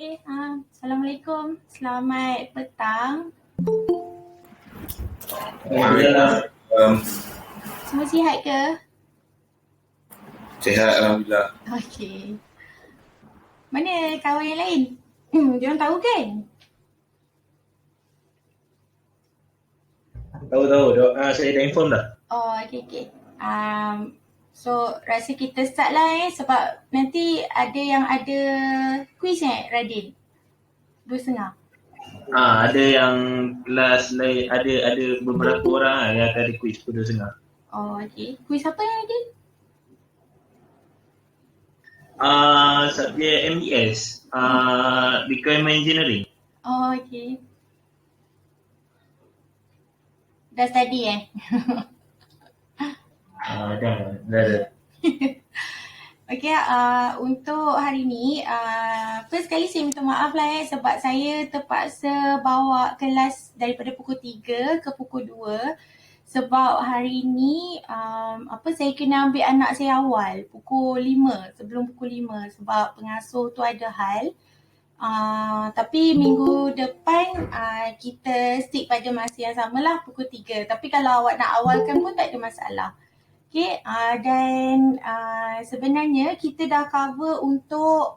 Assalamualaikum. Selamat petang. Semua sihat ke? Sihat, Alhamdulillah. Okey. Mana kawan yang lain? Diorang tahu kan? Tahu. Saya dah inform dah. Oh, okey. So, rasa kita start lah sebab nanti ada yang ada quiz Radin? 2.30. Ada yang kelas lain, ada beberapa orang yang akan ada quiz pukul 2.30. Oh, okey. Quiz apa yang ada? Subjek MDS, Requirement Engineering. Oh, okey. Dah study Dah ada. Okey, untuk hari ni, first kali saya minta maaf lah sebab saya terpaksa bawa kelas daripada pukul 3 ke pukul 2 sebab hari ni saya kena ambil anak saya awal pukul 5, sebelum pukul 5 sebab pengasuh tu ada hal. Tapi minggu depan kita stick pada masa yang sama lah pukul 3. Tapi kalau awak nak awalkan pun tak ada masalah. Okay, dan sebenarnya kita dah cover untuk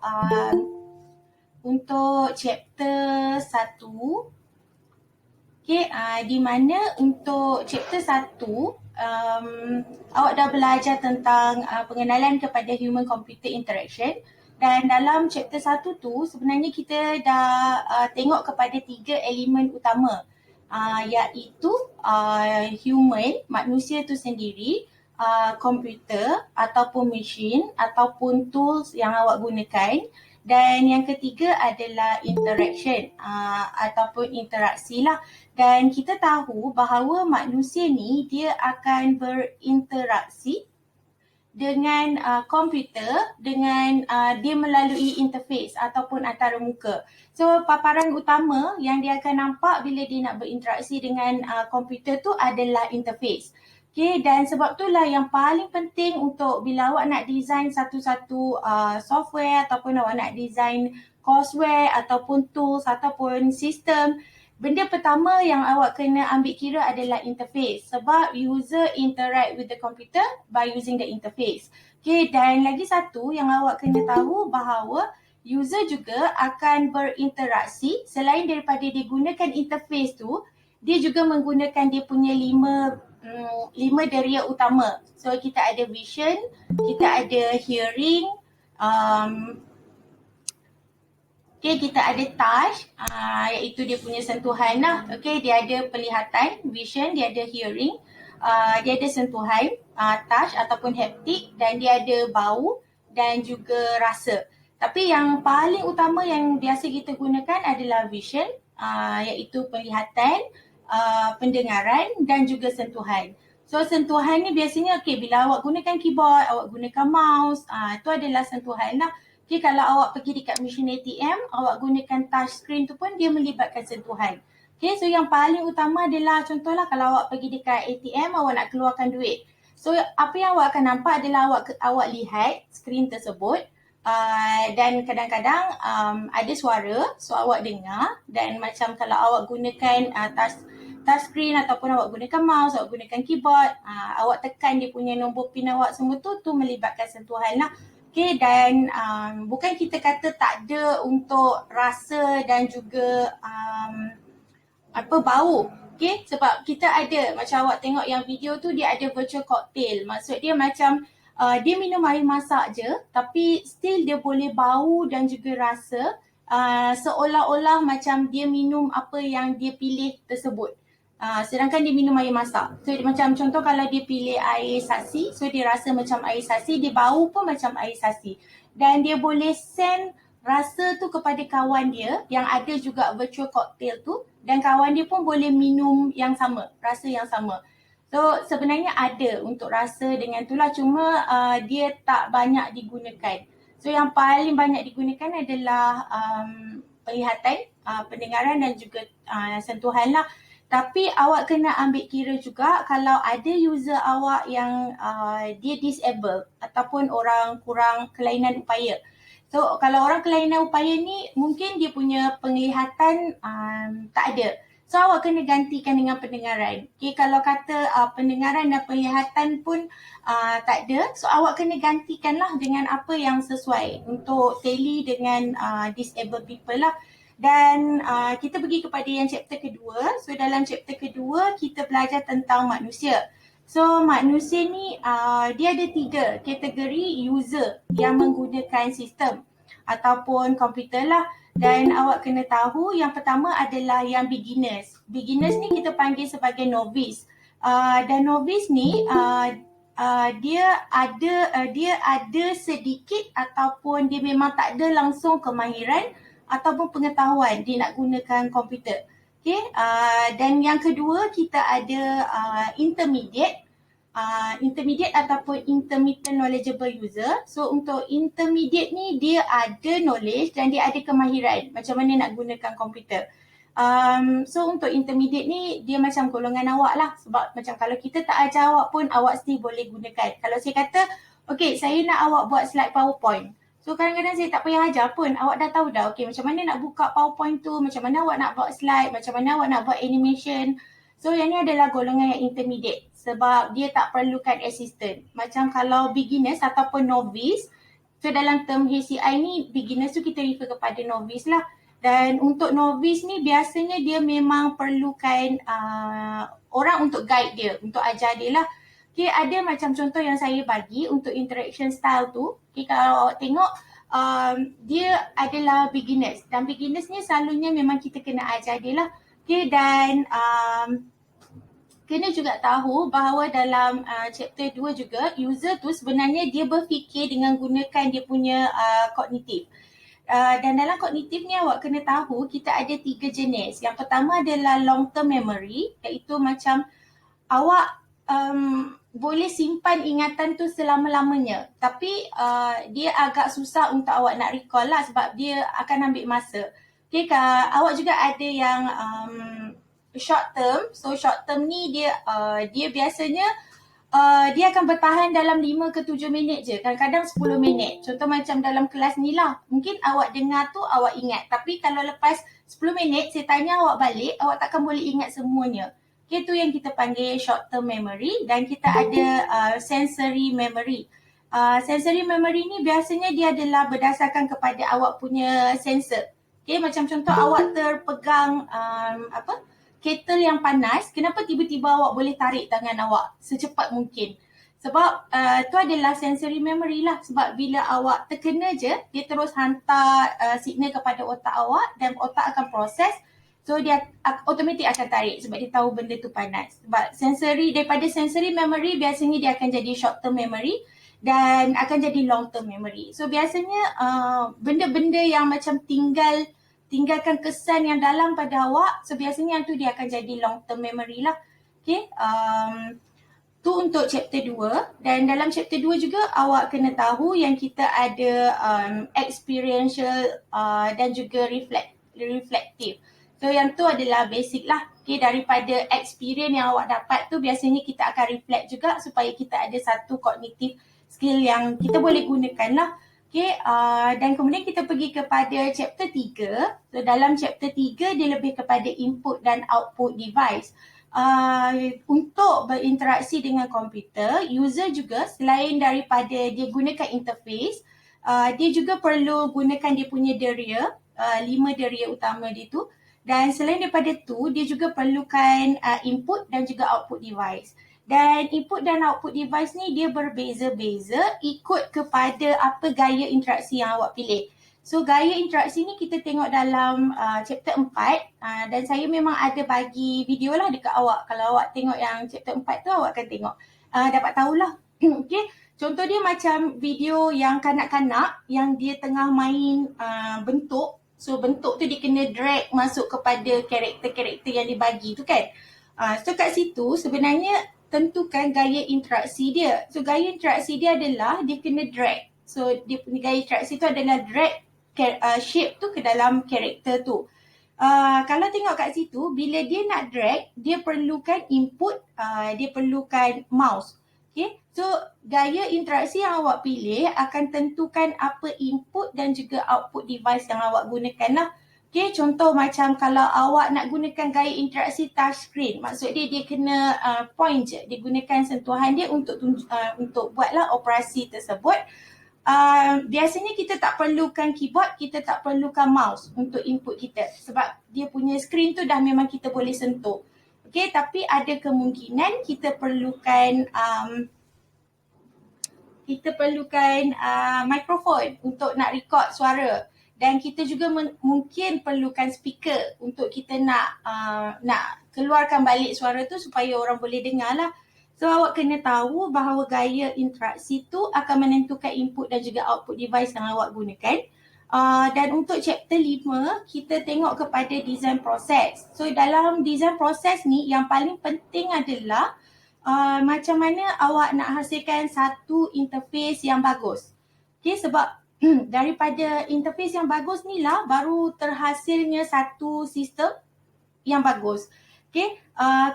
chapter 1. Okay, di mana untuk chapter 1 awak dah belajar tentang pengenalan kepada human-computer interaction. Dan dalam chapter 1 tu sebenarnya kita dah tengok kepada 3 elemen utama, iaitu human, manusia tu sendiri, komputer ataupun mesin ataupun tools yang awak gunakan, dan yang ketiga adalah interaction ataupun interaksi lah. Dan kita tahu bahawa manusia ni dia akan berinteraksi dengan komputer dengan dia melalui interface ataupun antarmuka. So paparan utama yang dia akan nampak bila dia nak berinteraksi dengan komputer tu adalah interface. Okay, dan sebab itulah yang paling penting untuk bila awak nak design satu-satu software ataupun awak nak design courseware ataupun tools ataupun sistem, benda pertama yang awak kena ambil kira adalah interface sebab user interact with the computer by using the interface. Okay, dan lagi satu yang awak kena tahu bahawa user juga akan berinteraksi selain daripada dia gunakan interface tu, dia juga menggunakan dia punya lima deria utama. So kita ada vision, kita ada hearing, kita ada touch, iaitu dia punya sentuhan lah. Dia ada penglihatan, vision, dia ada hearing, dia ada sentuhan, touch ataupun haptic, dan dia ada bau dan juga rasa. Tapi yang paling utama yang biasa kita gunakan adalah vision, iaitu penglihatan, pendengaran dan juga sentuhan. So sentuhan ni biasanya bila awak gunakan keyboard, awak gunakan mouse, itu adalah sentuhan lah. Kalau awak pergi dekat mesin ATM, awak gunakan touch screen tu pun dia melibatkan sentuhan. So yang paling utama adalah contohlah kalau awak pergi dekat ATM, awak nak keluarkan duit. So apa yang awak akan nampak adalah awak lihat skrin tersebut, dan kadang-kadang ada suara, so awak dengar, dan macam kalau awak gunakan touch screen ataupun awak gunakan mouse, awak gunakan keyboard, awak tekan dia punya nombor pin awak semua tu melibatkan sentuhan lah. Dan bukan kita kata tak ada untuk rasa dan juga bau. Sebab kita ada, macam awak tengok yang video tu dia ada virtual cocktail. Maksud dia macam dia minum air masak je tapi still dia boleh bau dan juga rasa, seolah-olah macam dia minum apa yang dia pilih tersebut. Sedangkan dia minum air masak. So macam contoh kalau dia pilih air sasi, so dia rasa macam air sasi, dia bau pun macam air sasi. Dan dia boleh send rasa tu kepada kawan dia yang ada juga virtual cocktail tu, dan kawan dia pun boleh minum yang sama, rasa yang sama. So sebenarnya ada untuk rasa dengan tu lah, cuma dia tak banyak digunakan. So yang paling banyak digunakan adalah penglihatan, pendengaran dan juga sentuhan lah. Tapi awak kena ambil kira juga kalau ada user awak yang dia disable ataupun orang kurang kelainan upaya. So kalau orang kelainan upaya ni mungkin dia punya penglihatan tak ada. So awak kena gantikan dengan pendengaran. Okay, kalau kata pendengaran dan penglihatan pun tak ada, so awak kena gantikanlah dengan apa yang sesuai untuk tally dengan disabled people lah. Dan kita pergi kepada yang chapter kedua. So dalam chapter kedua kita belajar tentang manusia. So manusia ni dia ada 3 kategori user yang menggunakan sistem ataupun komputer lah. Dan awak kena tahu yang pertama adalah yang beginners. Beginners ni kita panggil sebagai novice. Dan novice ni dia ada sedikit ataupun dia memang tak ada langsung kemahiran ataupun pengetahuan dia nak gunakan komputer. Okay, dan yang kedua kita ada intermediate. Intermediate ataupun intermittent knowledgeable user. So untuk intermediate ni dia ada knowledge dan dia ada kemahiran macam mana nak gunakan komputer. So untuk intermediate ni dia macam golongan awak lah, sebab macam kalau kita tak ajar awak pun awak still boleh gunakan. Kalau saya kata okay, saya nak awak buat slide PowerPoint, so kadang-kadang saya tak payah ajar pun, awak dah tahu dah okay, macam mana nak buka PowerPoint tu, macam mana awak nak buat slide, macam mana awak nak buat animation. So yang ni adalah golongan yang intermediate sebab dia tak perlukan assistant. Macam kalau beginners ataupun novice, so dalam term HCI ni beginners tu kita refer kepada novice lah. Dan untuk novice ni biasanya dia memang perlukan orang untuk guide dia, untuk ajar dia lah. Okay, ada macam contoh yang saya bagi untuk interaction style tu. Okay, kalau awak tengok dia adalah beginners. Dan beginners ni selalunya memang kita kena ajar dia lah. Okay, dan kena juga tahu bahawa dalam chapter 2 juga, user tu sebenarnya dia berfikir dengan gunakan dia punya kognitif. Dan dalam kognitif ni awak kena tahu kita ada 3 jenis. Yang pertama adalah long term memory, iaitu macam awak boleh simpan ingatan tu selama-lamanya. Tapi dia agak susah untuk awak nak recall lah sebab dia akan ambil masa. Okay, awak juga ada yang short term. So short term ni dia biasanya dia akan bertahan dalam 5 ke 7 minit je. Kadang-kadang 10 minit. Contoh macam dalam kelas ni lah. Mungkin awak dengar tu awak ingat. Tapi kalau lepas 10 minit saya tanya awak balik, awak takkan boleh ingat semuanya. Okay, tu yang kita panggil short term memory. Dan kita ada sensory memory. Sensory memory ni biasanya dia adalah berdasarkan kepada awak punya sensor. Okay, macam contoh awak terpegang kettle yang panas, kenapa tiba-tiba awak boleh tarik tangan awak secepat mungkin? Sebab tu adalah sensory memory lah. Sebab bila awak terkena je, dia terus hantar signal kepada otak awak dan otak akan proses. So dia automatik akan tarik sebab dia tahu benda tu panas. Sebab daripada sensory memory biasanya dia akan jadi short term memory dan akan jadi long term memory. So biasanya benda-benda yang macam tinggalkan kesan yang dalam pada awak, so biasanya yang tu dia akan jadi long term memory lah. Okay, tu untuk chapter 2. Dan dalam chapter 2 juga awak kena tahu yang kita ada experiential dan juga reflective. So yang tu adalah basic lah. Okay, daripada experience yang awak dapat tu biasanya kita akan reflect juga supaya kita ada satu cognitive skill yang kita boleh gunakan lah. Okay, dan kemudian kita pergi kepada chapter 3. So dalam chapter 3 dia lebih kepada input dan output device. Untuk berinteraksi dengan komputer, user juga selain daripada dia gunakan interface, dia juga perlu gunakan dia punya deria, 5 deria utama dia tu. Dan selain daripada tu, dia juga perlukan input dan juga output device. Dan input dan output device ni dia berbeza-beza ikut kepada apa gaya interaksi yang awak pilih. So gaya interaksi ni kita tengok dalam chapter 4 dan saya memang ada bagi video lah dekat awak. Kalau awak tengok yang chapter 4 tu awak akan tengok. Dapat tahulah. Okay. Contoh dia macam video yang kanak-kanak yang dia tengah main bentuk. So bentuk tu dia kena drag masuk kepada karakter-karakter yang dibagi tu kan. So kat situ sebenarnya tentukan gaya interaksi dia. So gaya interaksi dia adalah dia kena drag. So dia punya gaya interaksi tu adalah drag shape tu ke dalam karakter tu. Kalau tengok kat situ, bila dia nak drag, dia perlukan input, dia perlukan mouse. Okay, so gaya interaksi yang awak pilih akan tentukan apa input dan juga output device yang awak gunakan lah. Okay, contoh macam kalau awak nak gunakan gaya interaksi touchscreen, maksud dia kena point je, dia gunakan sentuhan dia untuk buatlah operasi tersebut. Biasanya kita tak perlukan keyboard, kita tak perlukan mouse untuk input kita sebab dia punya screen tu dah memang kita boleh sentuh. Okay, tapi ada kemungkinan kita perlukan mikrofon untuk nak record suara, dan kita juga mungkin perlukan speaker untuk kita nak keluarkan balik suara tu supaya orang boleh dengar lah. So awak kena tahu bahawa gaya interaksi tu akan menentukan input dan juga output device yang awak gunakan. Dan untuk chapter 5, kita tengok kepada design proses. So dalam design proses ni yang paling penting adalah macam mana awak nak hasilkan satu interface yang bagus. Okay, sebab daripada interface yang bagus ni lah baru terhasilnya satu sistem yang bagus. Okay,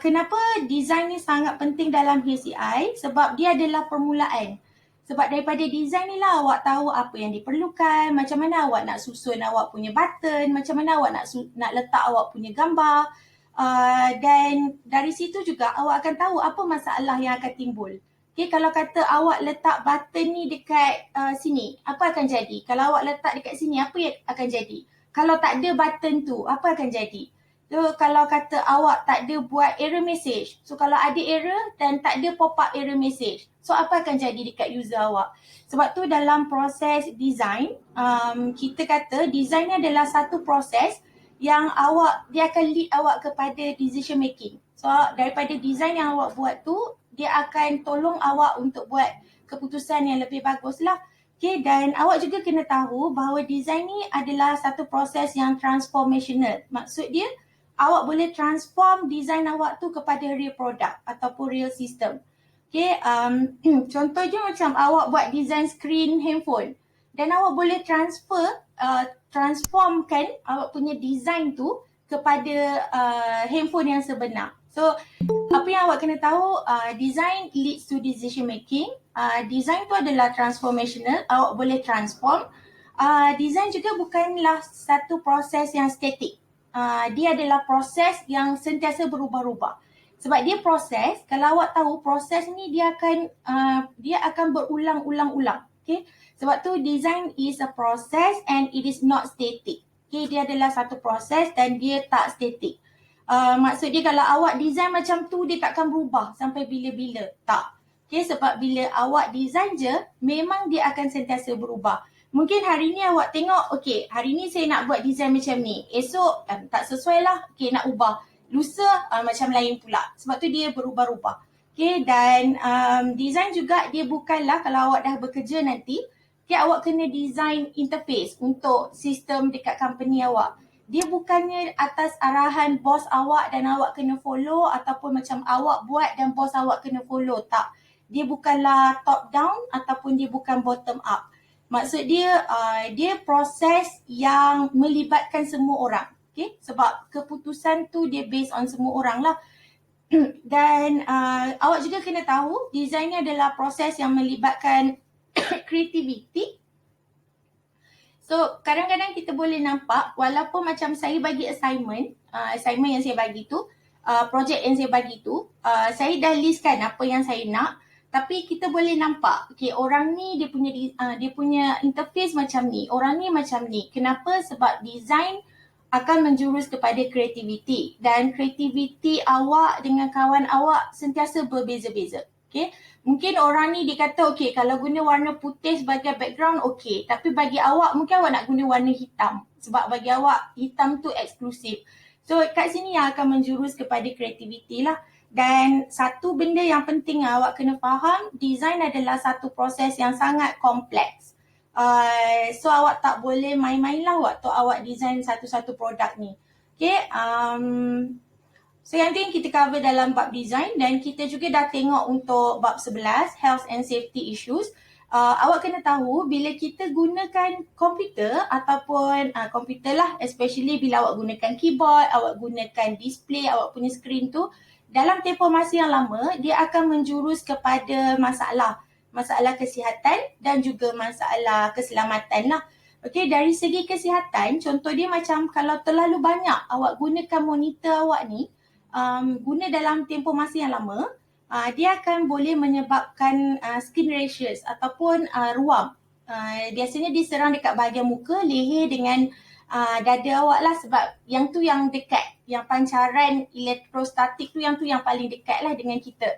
kenapa design ni sangat penting dalam HCI? Sebab dia adalah permulaan. Sebab daripada design ni lah awak tahu apa yang diperlukan, macam mana awak nak susun awak punya button, macam mana awak nak letak awak punya gambar. Dan dari situ juga awak akan tahu apa masalah yang akan timbul. Okay, kalau kata awak letak button ni dekat sini, apa akan jadi? Kalau awak letak dekat sini, apa yang akan jadi? Kalau tak ada button tu, apa akan jadi? So, kalau kata awak tak ada buat error message, so kalau ada error dan tak ada pop-up error message, so apa akan jadi dekat user awak? Sebab tu dalam proses design, kita kata design ni adalah satu proses yang dia akan lead awak kepada decision making. So daripada design yang awak buat tu, dia akan tolong awak untuk buat keputusan yang lebih bagus lah. Okay, dan awak juga kena tahu bahawa design ni adalah satu proses yang transformational. Maksud dia, awak boleh transform design awak tu kepada real product ataupun real system. Okay, contohnya macam awak buat design screen handphone dan awak boleh transformkan awak punya design tu kepada handphone yang sebenar. So, apa yang awak kena tahu, design leads to decision making. Design tu adalah transformational, awak boleh transform. Design juga bukanlah satu proses yang statik. Dia adalah proses yang sentiasa berubah-ubah. Sebab dia proses, kalau awak tahu proses ni dia akan berulang-ulang-ulang. Okay? Sebab tu design is a process and it is not static. Okay? Dia adalah satu proses dan dia tak static. Maksud dia kalau awak design macam tu, dia takkan berubah sampai bila-bila. Tak. Okay? Sebab bila awak design je, memang dia akan sentiasa berubah. Mungkin hari ni awak tengok, okay, hari ni saya nak buat design macam ni. Esok tak sesuai lah, okay, nak ubah. Lusa macam lain pula. Sebab tu dia berubah-ubah. Okay, dan design juga dia bukanlah kalau awak dah bekerja nanti, okay, awak kena design interface untuk sistem dekat company awak. Dia bukannya atas arahan bos awak dan awak kena follow ataupun macam awak buat dan bos awak kena follow. Tak. Dia bukanlah top down ataupun dia bukan bottom up. Maksud dia, dia proses yang melibatkan semua orang. Okay? Sebab keputusan tu dia based on semua orang lah. Dan awak juga kena tahu, design ni adalah proses yang melibatkan creativity. So, kadang-kadang kita boleh nampak, walaupun macam saya bagi assignment yang saya bagi tu, projek yang saya bagi tu, saya dah listkan apa yang saya nak. Tapi kita boleh nampak, okay, orang ni dia punya interface macam ni, orang ni macam ni. Kenapa? Sebab design akan menjurus kepada kreativiti dan kreativiti awak dengan kawan awak sentiasa berbeza-beza. Okay? Mungkin orang ni dia kata, okay, kalau guna warna putih sebagai background, okay. Tapi bagi awak, mungkin awak nak guna warna hitam. Sebab bagi awak, hitam tu eksklusif. So, kat sini yang akan menjurus kepada kreativiti lah. Dan satu benda yang penting awak kena faham, design adalah satu proses yang sangat kompleks. So awak tak boleh main-main lah waktu awak design satu-satu produk ni. Okay, so yang tu yang kita cover dalam bab design, dan kita juga dah tengok untuk bab 11, health and safety issues. Awak kena tahu bila kita gunakan komputer ataupun komputer lah, especially bila awak gunakan keyboard, awak gunakan display, awak punya screen tu, dalam tempoh masa yang lama, dia akan menjurus kepada masalah kesihatan dan juga masalah keselamatan lah. Okey, dari segi kesihatan, contoh dia macam kalau terlalu banyak awak gunakan monitor awak ni, guna dalam tempoh masa yang lama, dia akan boleh menyebabkan skin rashes ataupun ruam. Biasanya diserang dekat bahagian muka, leher dengan dada awak lah, sebab yang tu yang dekat, yang pancaran elektrostatik tu yang paling dekat lah dengan kita.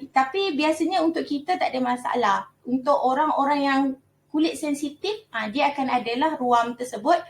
Tapi biasanya untuk kita tak ada masalah. Untuk orang-orang yang kulit sensitif, dia akan adalah ruam tersebut.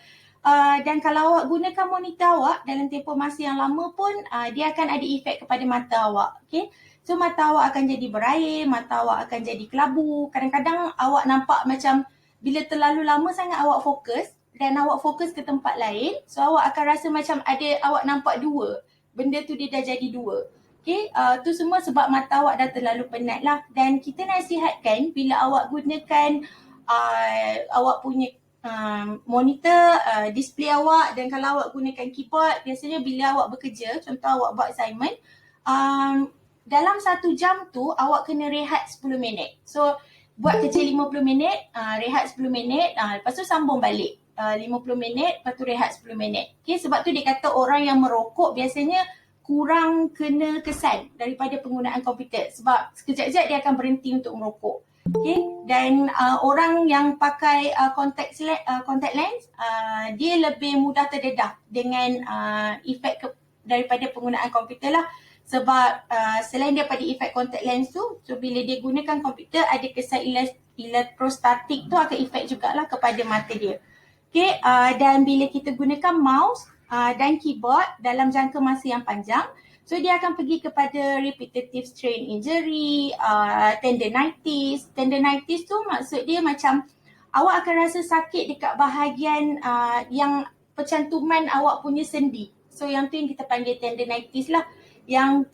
Dan kalau awak gunakan monitor awak dalam tempoh masa yang lama pun, dia akan ada efek kepada mata awak. Okay? So mata awak akan jadi berair, mata awak akan jadi kelabu. Kadang-kadang awak nampak macam bila terlalu lama sangat awak fokus dan awak fokus ke tempat lain, so awak akan rasa macam awak nampak dua. Benda tu dia dah jadi dua. Okay, tu semua sebab mata awak dah terlalu penat lah. Dan kita nasihatkan bila awak gunakan awak punya monitor, display awak, dan kalau awak gunakan keyboard, biasanya bila awak bekerja, contoh awak buat assignment, dalam 1 jam tu awak kena rehat 10 minit. So buat kerja 50 minit, rehat 10 minit, lepas tu sambung balik 50 minit, lepas tu rehat 10 minit. Okay, sebab tu dia kata orang yang merokok biasanya kurang kena kesan daripada penggunaan komputer, sebab sekejap-sekejap dia akan berhenti untuk merokok. Okay, dan orang yang pakai contact lens, dia lebih mudah terdedah dengan efek daripada penggunaan komputer lah. Sebab selain daripada efek contact lens tu, so bila dia gunakan komputer, ada kesan elektrostatik tu akan efek jugalah kepada mata dia. Okay, dan bila kita gunakan mouse dan keyboard dalam jangka masa yang panjang, so dia akan pergi kepada repetitive strain injury, tendinitis. Tendinitis tu maksud dia macam awak akan rasa sakit dekat bahagian yang percantuman awak punya sendi. So yang tu yang kita panggil tendinitis lah, yang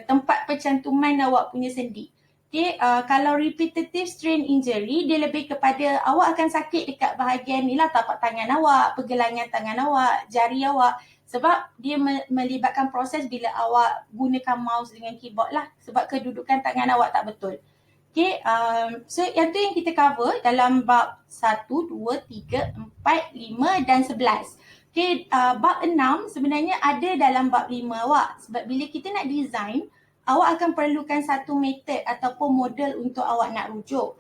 tempat percantuman awak punya sendi. Okay, kalau repetitive strain injury, dia lebih kepada awak akan sakit dekat bahagian ni lah, tapak tangan awak, pergelangan tangan awak, jari awak. Sebab dia melibatkan proses bila awak gunakan mouse dengan keyboard lah, sebab kedudukan tangan awak tak betul. Okay, so yang tu yang kita cover dalam bab 1, 2, 3, 4, 5 dan 11. Okay, bab 6 sebenarnya ada dalam bab 5 awak. Sebab bila kita nak design, awak akan perlukan satu method ataupun model untuk awak nak rujuk.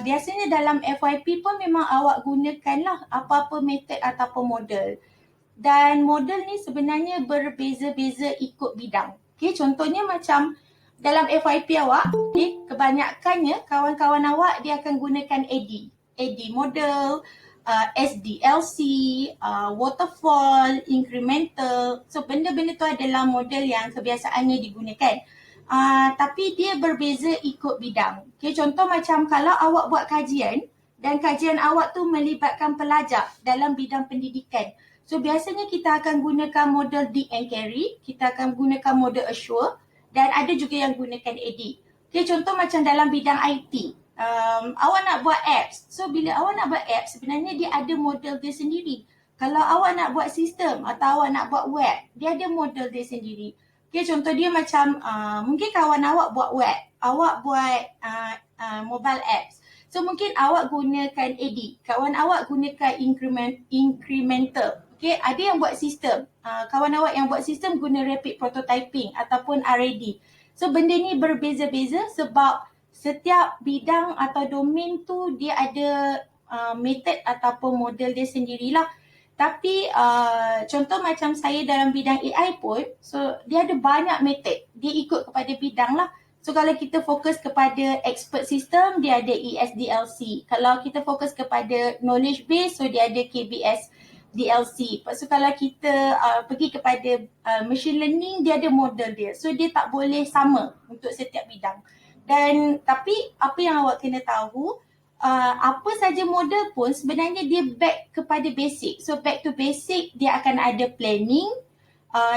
Biasanya dalam FYP pun memang awak gunakanlah apa-apa method ataupun model. Dan model ni sebenarnya berbeza-beza ikut bidang. Okay, contohnya macam dalam FYP awak, okay, kebanyakannya kawan-kawan awak dia akan gunakan AD model, SDLC, waterfall, incremental. So benda-benda tu adalah model yang kebiasaannya digunakan. Tapi dia berbeza ikut bidang. Okay, contoh macam kalau awak buat kajian dan kajian awak tu melibatkan pelajar dalam bidang pendidikan. So biasanya kita akan gunakan model Dick and Carey, kita akan gunakan model Assure, dan ada juga yang gunakan AD. Okay, contoh macam dalam bidang IT, awak nak buat apps. So bila awak nak buat apps, sebenarnya dia ada model dia sendiri. Kalau awak nak buat sistem atau awak nak buat web, dia ada model dia sendiri. Okay, contoh dia macam mungkin kawan awak buat web, awak buat mobile apps. So mungkin awak gunakan AD, kawan awak gunakan incremental. Okay, ada yang buat sistem, kawan awak yang buat sistem guna rapid prototyping ataupun RAD. So benda ni berbeza-beza sebab setiap bidang atau domain tu dia ada method ataupun model dia sendirilah. Tapi contoh macam saya dalam bidang AI pun, so dia ada banyak method, dia ikut kepada bidang lah. So kalau kita fokus kepada expert system, dia ada ESDLC. Kalau kita fokus kepada knowledge base, so dia ada KBS DLC. Lepas tu kalau kita pergi kepada machine learning, dia ada model dia. So dia tak boleh sama untuk setiap bidang. Dan tapi apa yang awak kena tahu, apa saja model pun sebenarnya dia back kepada basic. So back to basic, dia akan ada planning,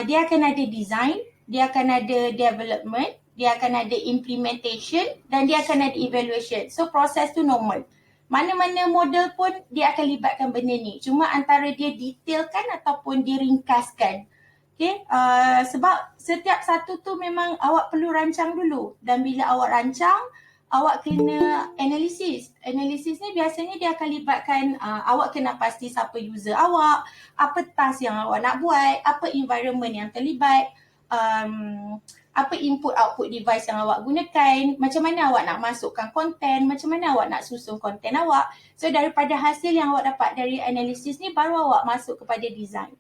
dia akan ada design, dia akan ada development, dia akan ada implementation, dan dia akan ada evaluation. So proses tu normal. Mana-mana model pun dia akan libatkan benda ni. Cuma antara dia detailkan ataupun dia ringkaskan. Okay, sebab setiap satu tu memang awak perlu rancang dulu, dan bila awak rancang, awak kena analisis. Analisis ni biasanya dia akan libatkan awak kena pasti siapa user awak, apa task yang awak nak buat, apa environment yang terlibat, apa input output device yang awak gunakan, macam mana awak nak masukkan konten, macam mana awak nak susun konten awak. So daripada hasil yang awak dapat dari analisis ni, baru awak masuk kepada design.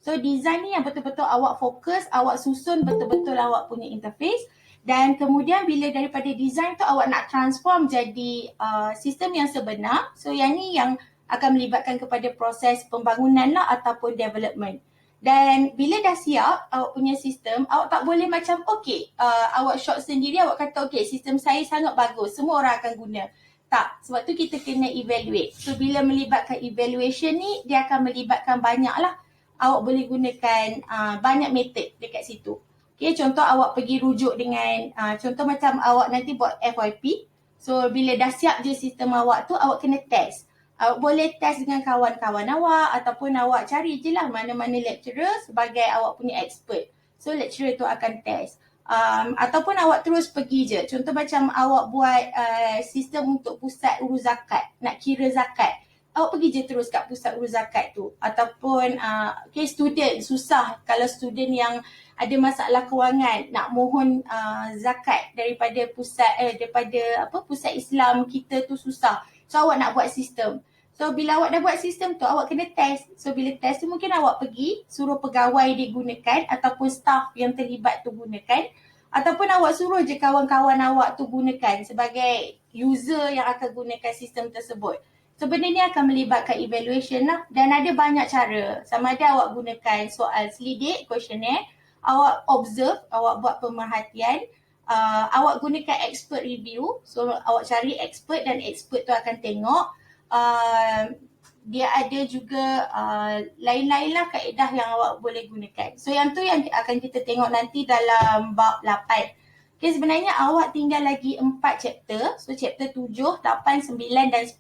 So design ni yang betul-betul awak fokus, awak susun betul-betul awak punya interface, dan kemudian bila daripada design tu awak nak transform jadi sistem yang sebenar. So yang ni yang akan melibatkan kepada proses pembangunan lah ataupun development. Dan bila dah siap awak punya sistem, awak tak boleh macam awak shot sendiri, awak kata sistem saya sangat bagus, semua orang akan guna. Tak, sebab tu kita kena evaluate. So bila melibatkan evaluation ni, dia akan melibatkan banyak lah. Awak boleh gunakan banyak method dekat situ. Okay, contoh awak pergi rujuk dengan, contoh macam awak nanti buat FYP. So bila dah siap je sistem awak tu, awak kena test. Awak boleh test dengan kawan-kawan awak, ataupun awak cari je lah mana-mana lecturer sebagai awak punya expert. So lecturer tu akan test. Ataupun awak terus pergi je. Contoh macam awak buat sistem untuk pusat urus zakat, nak kira zakat. Awak pergi je terus kat pusat urus zakat tu. Ataupun student susah, kalau student yang ada masalah kewangan nak mohon zakat daripada pusat Islam kita tu susah. So awak nak buat sistem. So bila awak dah buat sistem tu, awak kena test. So bila test tu mungkin awak pergi suruh pegawai dia gunakan, ataupun staff yang terlibat tu gunakan, ataupun awak suruh je kawan-kawan awak tu gunakan sebagai user yang akan gunakan sistem tersebut. So benda ni akan melibatkan evaluation lah, dan ada banyak cara. Sama ada awak gunakan soal selidik, questionnaire, awak observe, awak buat pemerhatian, awak gunakan expert review. So awak cari expert, dan expert tu akan tengok. Dia ada juga lain-lain lah kaedah yang awak boleh gunakan. So yang tu yang akan kita tengok nanti dalam bab 8. Okay, sebenarnya awak tinggal lagi 4 chapter. So chapter 7, 8, 9 dan 10.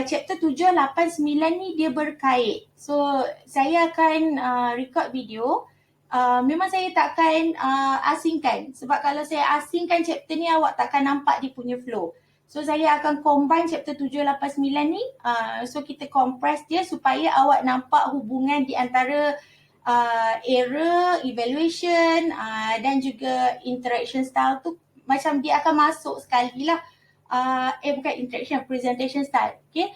Chapter 7, 8, 9 ni dia berkait. So saya akan record video. Memang saya takkan asingkan, sebab kalau saya asingkan chapter ni, awak takkan nampak dia punya flow. So saya akan combine chapter 7, 8, 9 ni. So kita compress dia supaya awak nampak hubungan di antara error, evaluation dan juga interaction style tu, macam dia akan masuk sekali lah. Bukan interaction, presentation style. Okay.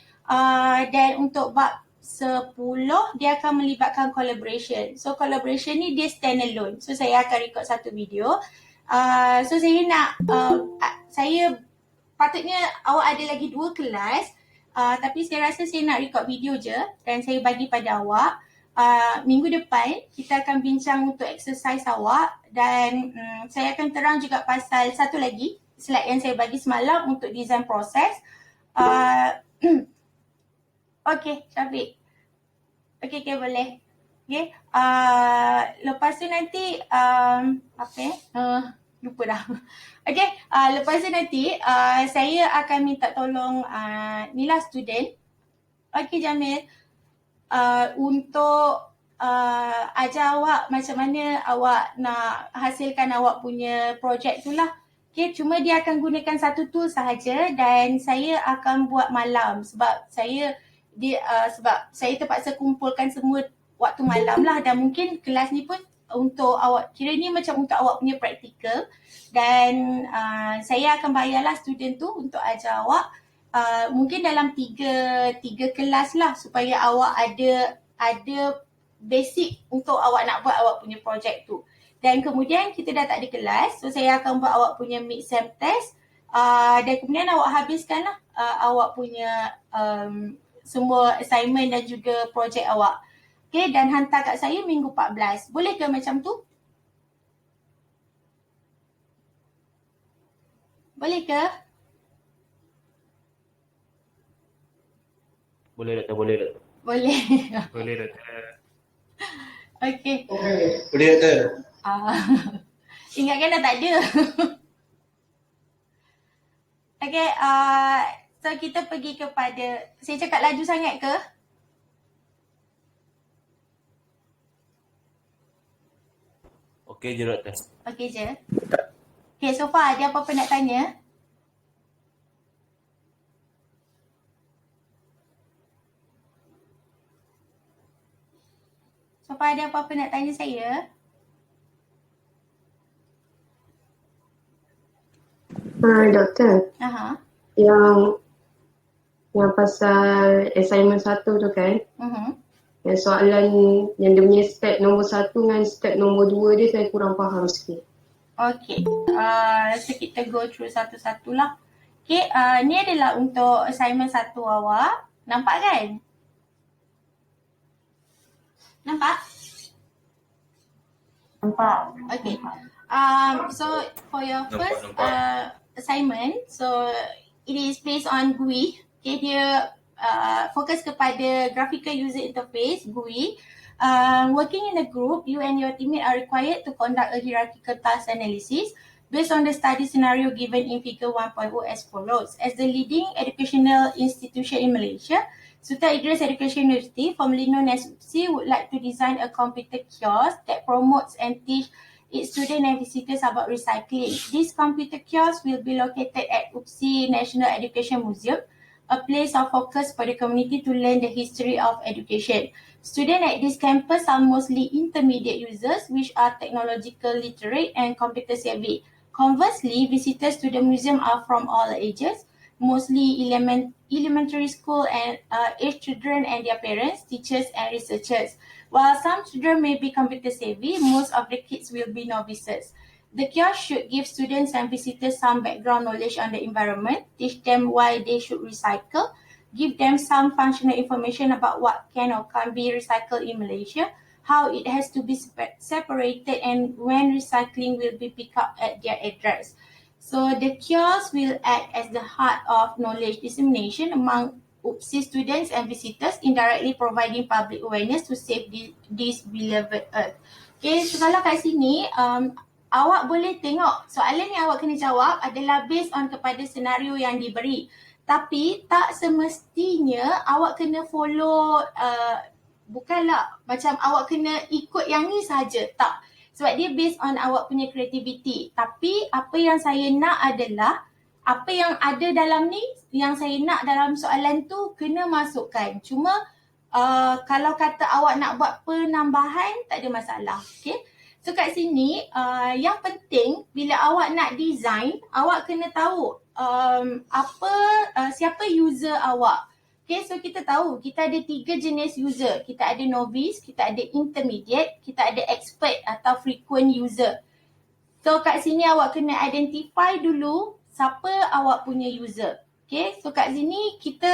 Dan untuk bab 10 dia akan melibatkan collaboration. So collaboration ni dia stand alone. So saya akan record satu video. So saya nak saya patutnya awak ada lagi 2 kelas, tapi saya rasa saya nak record video je dan saya bagi pada awak. Minggu depan kita akan bincang untuk exercise awak, dan saya akan terang juga pasal satu lagi slide yang saya bagi semalam untuk design proses. Okay, Syafiq. Okay, boleh. Okay. Lepas tu nanti lupa dah. Okay, lepas tu nanti saya akan minta tolong Nila student. Okay, Jamil. Untuk ajar awak macam mana awak nak hasilkan awak punya projek tu lah. Okay, cuma dia akan gunakan satu tool sahaja, dan saya akan buat malam sebab saya terpaksa kumpulkan semua waktu malam lah, dan mungkin kelas ni pun untuk awak, kira ni macam untuk awak punya praktikal, dan saya akan bayarlah student tu untuk ajar awak. Mungkin dalam tiga kelas lah, supaya awak ada basic untuk awak nak buat awak punya projek tu. Dan kemudian kita dah tak ada kelas, so saya akan buat awak punya mid-sem test, dan kemudian awak habiskanlah awak punya semua assignment dan juga projek awak. Okay, dan hantar kat saya minggu 14. Boleh ke macam tu? Boleh ke? Boleh, Doktor. Boleh. Boleh, Doktor. Okay. Boleh, Doktor. Ingatkan dah tak ada. Okay, so kita pergi kepada, saya cakap laju sangat ke? Okey je doktor. Okey je? Okay, so far ada apa-apa nak tanya? So far ada apa-apa nak tanya saya? Doktor, Aha. yang pasal assignment 1 tu kan, yang soalan yang dia punya step nombor 1 dengan step nombor 2 dia saya kurang faham sikit. Okay, so kita go through satu-satu lah. Okay, ni adalah untuk assignment 1 awak. Nampak kan? Nampak? Okay. So for your first assignment, so it is based on GUI. Okay, dia fokus kepada graphical user interface GUI. Working in a group, you and your teammate are required to conduct a hierarchical task analysis based on the study scenario given in figure 1.0 as follows. As the leading educational institution in Malaysia, Sultan Idris Education University, formerly known as UPSI, would like to design a computer kiosk that promotes and teach its students and visitors about recycling. This computer kiosk will be located at UPSI National Education Museum, a place of focus for the community to learn the history of education. Students at this campus are mostly intermediate users, which are technological literate and computer savvy. Conversely, visitors to the museum are from all ages, mostly elementary school and age children and their parents, teachers and researchers. While some children may be computer savvy, most of the kids will be novices. The kiosk should give students and visitors some background knowledge on the environment, teach them why they should recycle, give them some functional information about what can or can't be recycled in Malaysia, how it has to be separated, and when recycling will be picked up at their address. So the kiosk will act as the heart of knowledge dissemination among UPSI students and visitors, indirectly providing public awareness to save this beloved earth. Okay, so kalau kat sini, awak boleh tengok soalan yang awak kena jawab adalah based on kepada senario yang diberi. Tapi tak semestinya awak kena follow, bukanlah macam awak kena ikut yang ni saja, tak. Sebab dia based on awak punya creativity. Tapi apa yang saya nak adalah apa yang ada dalam ni, yang saya nak dalam soalan tu kena masukkan. Cuma kalau kata awak nak buat penambahan, tak ada masalah. Okay? So kat sini, yang penting bila awak nak design, awak kena tahu siapa user awak. Okay, so kita tahu kita ada 3 jenis user. Kita ada novice, kita ada intermediate, kita ada expert atau frequent user. So kat sini awak kena identify dulu siapa awak punya user. Okay, so kat sini kita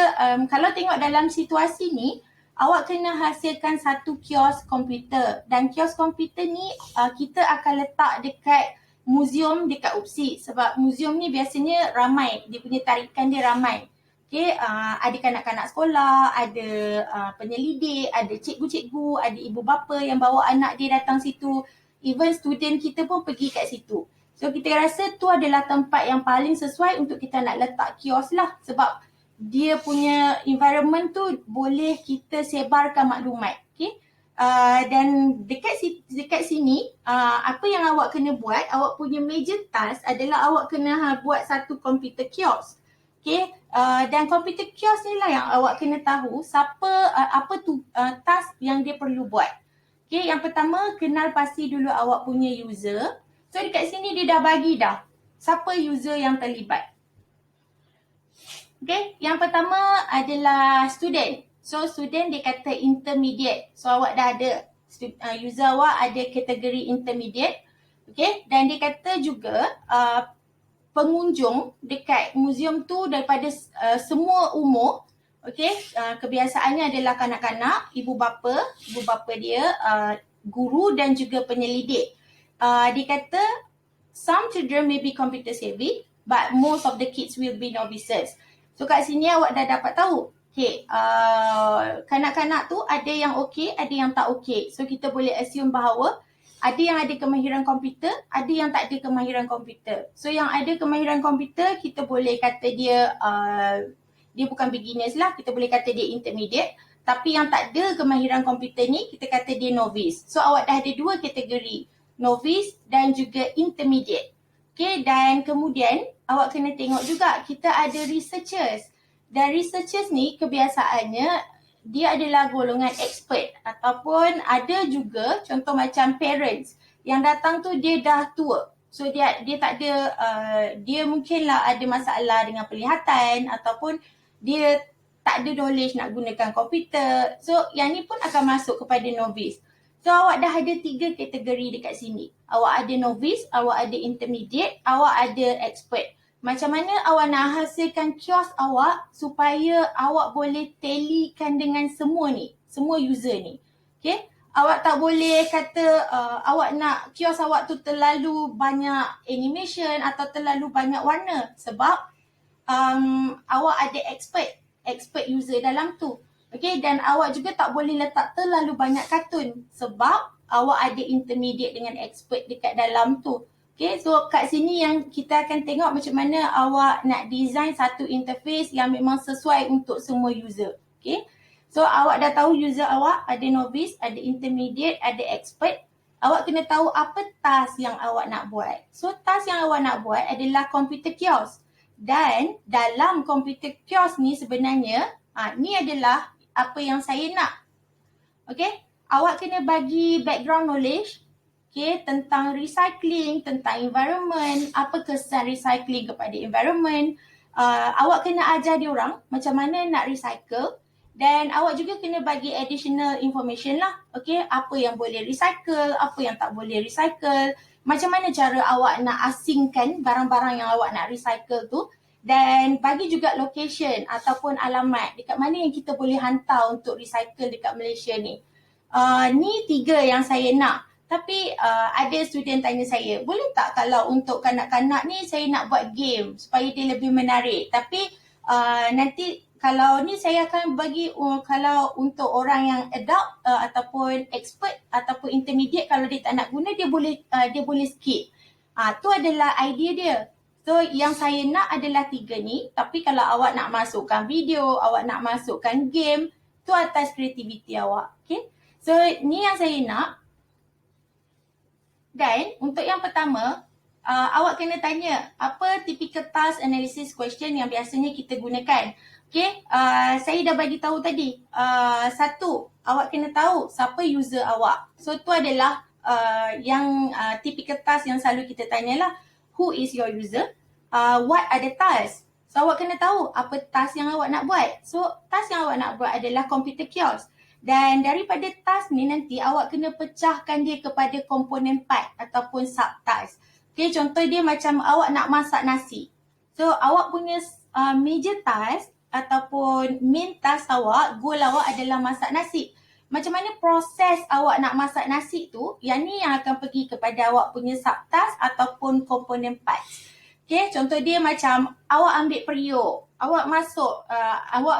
kalau tengok dalam situasi ni, awak kena hasilkan satu kios komputer. Dan kios komputer ni kita akan letak dekat museum dekat UPSI. Sebab museum ni biasanya ramai, dia punya tarikan dia ramai. Okay, ada kanak-kanak sekolah, ada penyelidik, ada cikgu-cikgu, ada ibu bapa yang bawa anak dia datang situ. Even student kita pun pergi kat situ. So kita rasa tu adalah tempat yang paling sesuai untuk kita nak letak kios lah. Sebab dia punya environment tu boleh kita sebarkan maklumat. Okay? Dan dekat sini, apa yang awak kena buat, awak punya major task adalah awak kena buat satu computer kiosk. Okay, dan computer kiosk ni lah yang awak kena tahu apa tu task yang dia perlu buat. Okay, yang pertama kenal pasti dulu awak punya user. So dekat sini dia dah bagi dah siapa user yang terlibat. Okay, yang pertama adalah student. So student dia kata intermediate. So awak dah ada user awak ada kategori intermediate. Okay, dan dia kata juga pengunjung dekat museum tu daripada semua umur. Okay, kebiasaannya adalah kanak-kanak, ibu bapa dia, guru dan juga penyelidik. Dia kata some children may be computer savvy but most of the kids will be novices. So kat sini awak dah dapat tahu. Okay, kanak-kanak tu ada yang okey, ada yang tak okey. So kita boleh assume bahawa ada yang ada kemahiran komputer, ada yang tak ada kemahiran komputer. So yang ada kemahiran komputer, kita boleh kata dia bukan beginners lah, kita boleh kata dia intermediate. Tapi yang tak ada kemahiran komputer ni, kita kata dia novice. So awak dah ada 2 kategori. novice dan juga intermediate. Okay, dan kemudian awak kena tengok juga kita ada researchers. Dan researchers ni kebiasaannya dia adalah golongan expert ataupun ada juga contoh macam parents yang datang tu dia dah tua. So dia tak ada dia mungkinlah ada masalah dengan penglihatan ataupun dia tak ada knowledge nak gunakan komputer. So yang ni pun akan masuk kepada novice. So awak dah ada 3 kategori dekat sini. Awak ada novice, awak ada intermediate, awak ada expert. Macam mana awak nak hasilkan kios awak supaya awak boleh tallykan dengan semua ni, semua user ni. Okay? Awak tak boleh kata awak nak kios awak tu terlalu banyak animation atau terlalu banyak warna sebab awak ada expert user dalam tu. Okay, dan awak juga tak boleh letak terlalu banyak kartun sebab awak ada intermediate dengan expert dekat dalam tu. Okay, so kat sini yang kita akan tengok macam mana awak nak design satu interface yang memang sesuai untuk semua user. Okay, so awak dah tahu user awak ada novice, ada intermediate, ada expert. Awak kena tahu apa task yang awak nak buat. So task yang awak nak buat adalah computer kiosk. Dan dalam computer kiosk ni sebenarnya ni adalah apa yang saya nak. Okay, awak kena bagi background knowledge tentang recycling, tentang environment, apa kesan recycling kepada environment. Awak kena ajar diorang macam mana nak recycle dan awak juga kena bagi additional information lah. Okay, apa yang boleh recycle, apa yang tak boleh recycle, macam mana cara awak nak asingkan barang-barang yang awak nak recycle tu. Dan bagi juga location ataupun alamat dekat mana yang kita boleh hantar untuk recycle dekat Malaysia ni. Ni 3 yang saya nak. Tapi ada student tanya saya, boleh tak kalau untuk kanak-kanak ni saya nak buat game supaya dia lebih menarik. Tapi nanti kalau ni saya akan bagi kalau untuk orang yang adult ataupun expert ataupun intermediate, kalau dia tak nak guna dia boleh skip. Tu adalah idea dia. So yang saya nak adalah 3 ni, tapi kalau awak nak masukkan video, awak nak masukkan game, tu atas kreativiti awak. Okay? So ni yang saya nak. Dan untuk yang pertama, awak kena tanya apa typical task analysis question yang biasanya kita gunakan. Okay, saya dah bagi tahu tadi. 1, awak kena tahu siapa user awak. So tu adalah yang typical task yang selalu kita tanyalah. Who is your user? What are the tasks? So awak kena tahu apa task yang awak nak buat. So task yang awak nak buat adalah computer kiosk. Dan daripada task ni nanti awak kena pecahkan dia kepada komponen part ataupun subtask. Okay, contoh dia macam awak nak masak nasi. So awak punya major task ataupun main task awak, goal awak adalah masak nasi. Macam mana proses awak nak masak nasi tu, yang ni yang akan pergi kepada awak punya subtask ataupun komponen parts. Okay, contoh dia macam awak ambil periuk, awak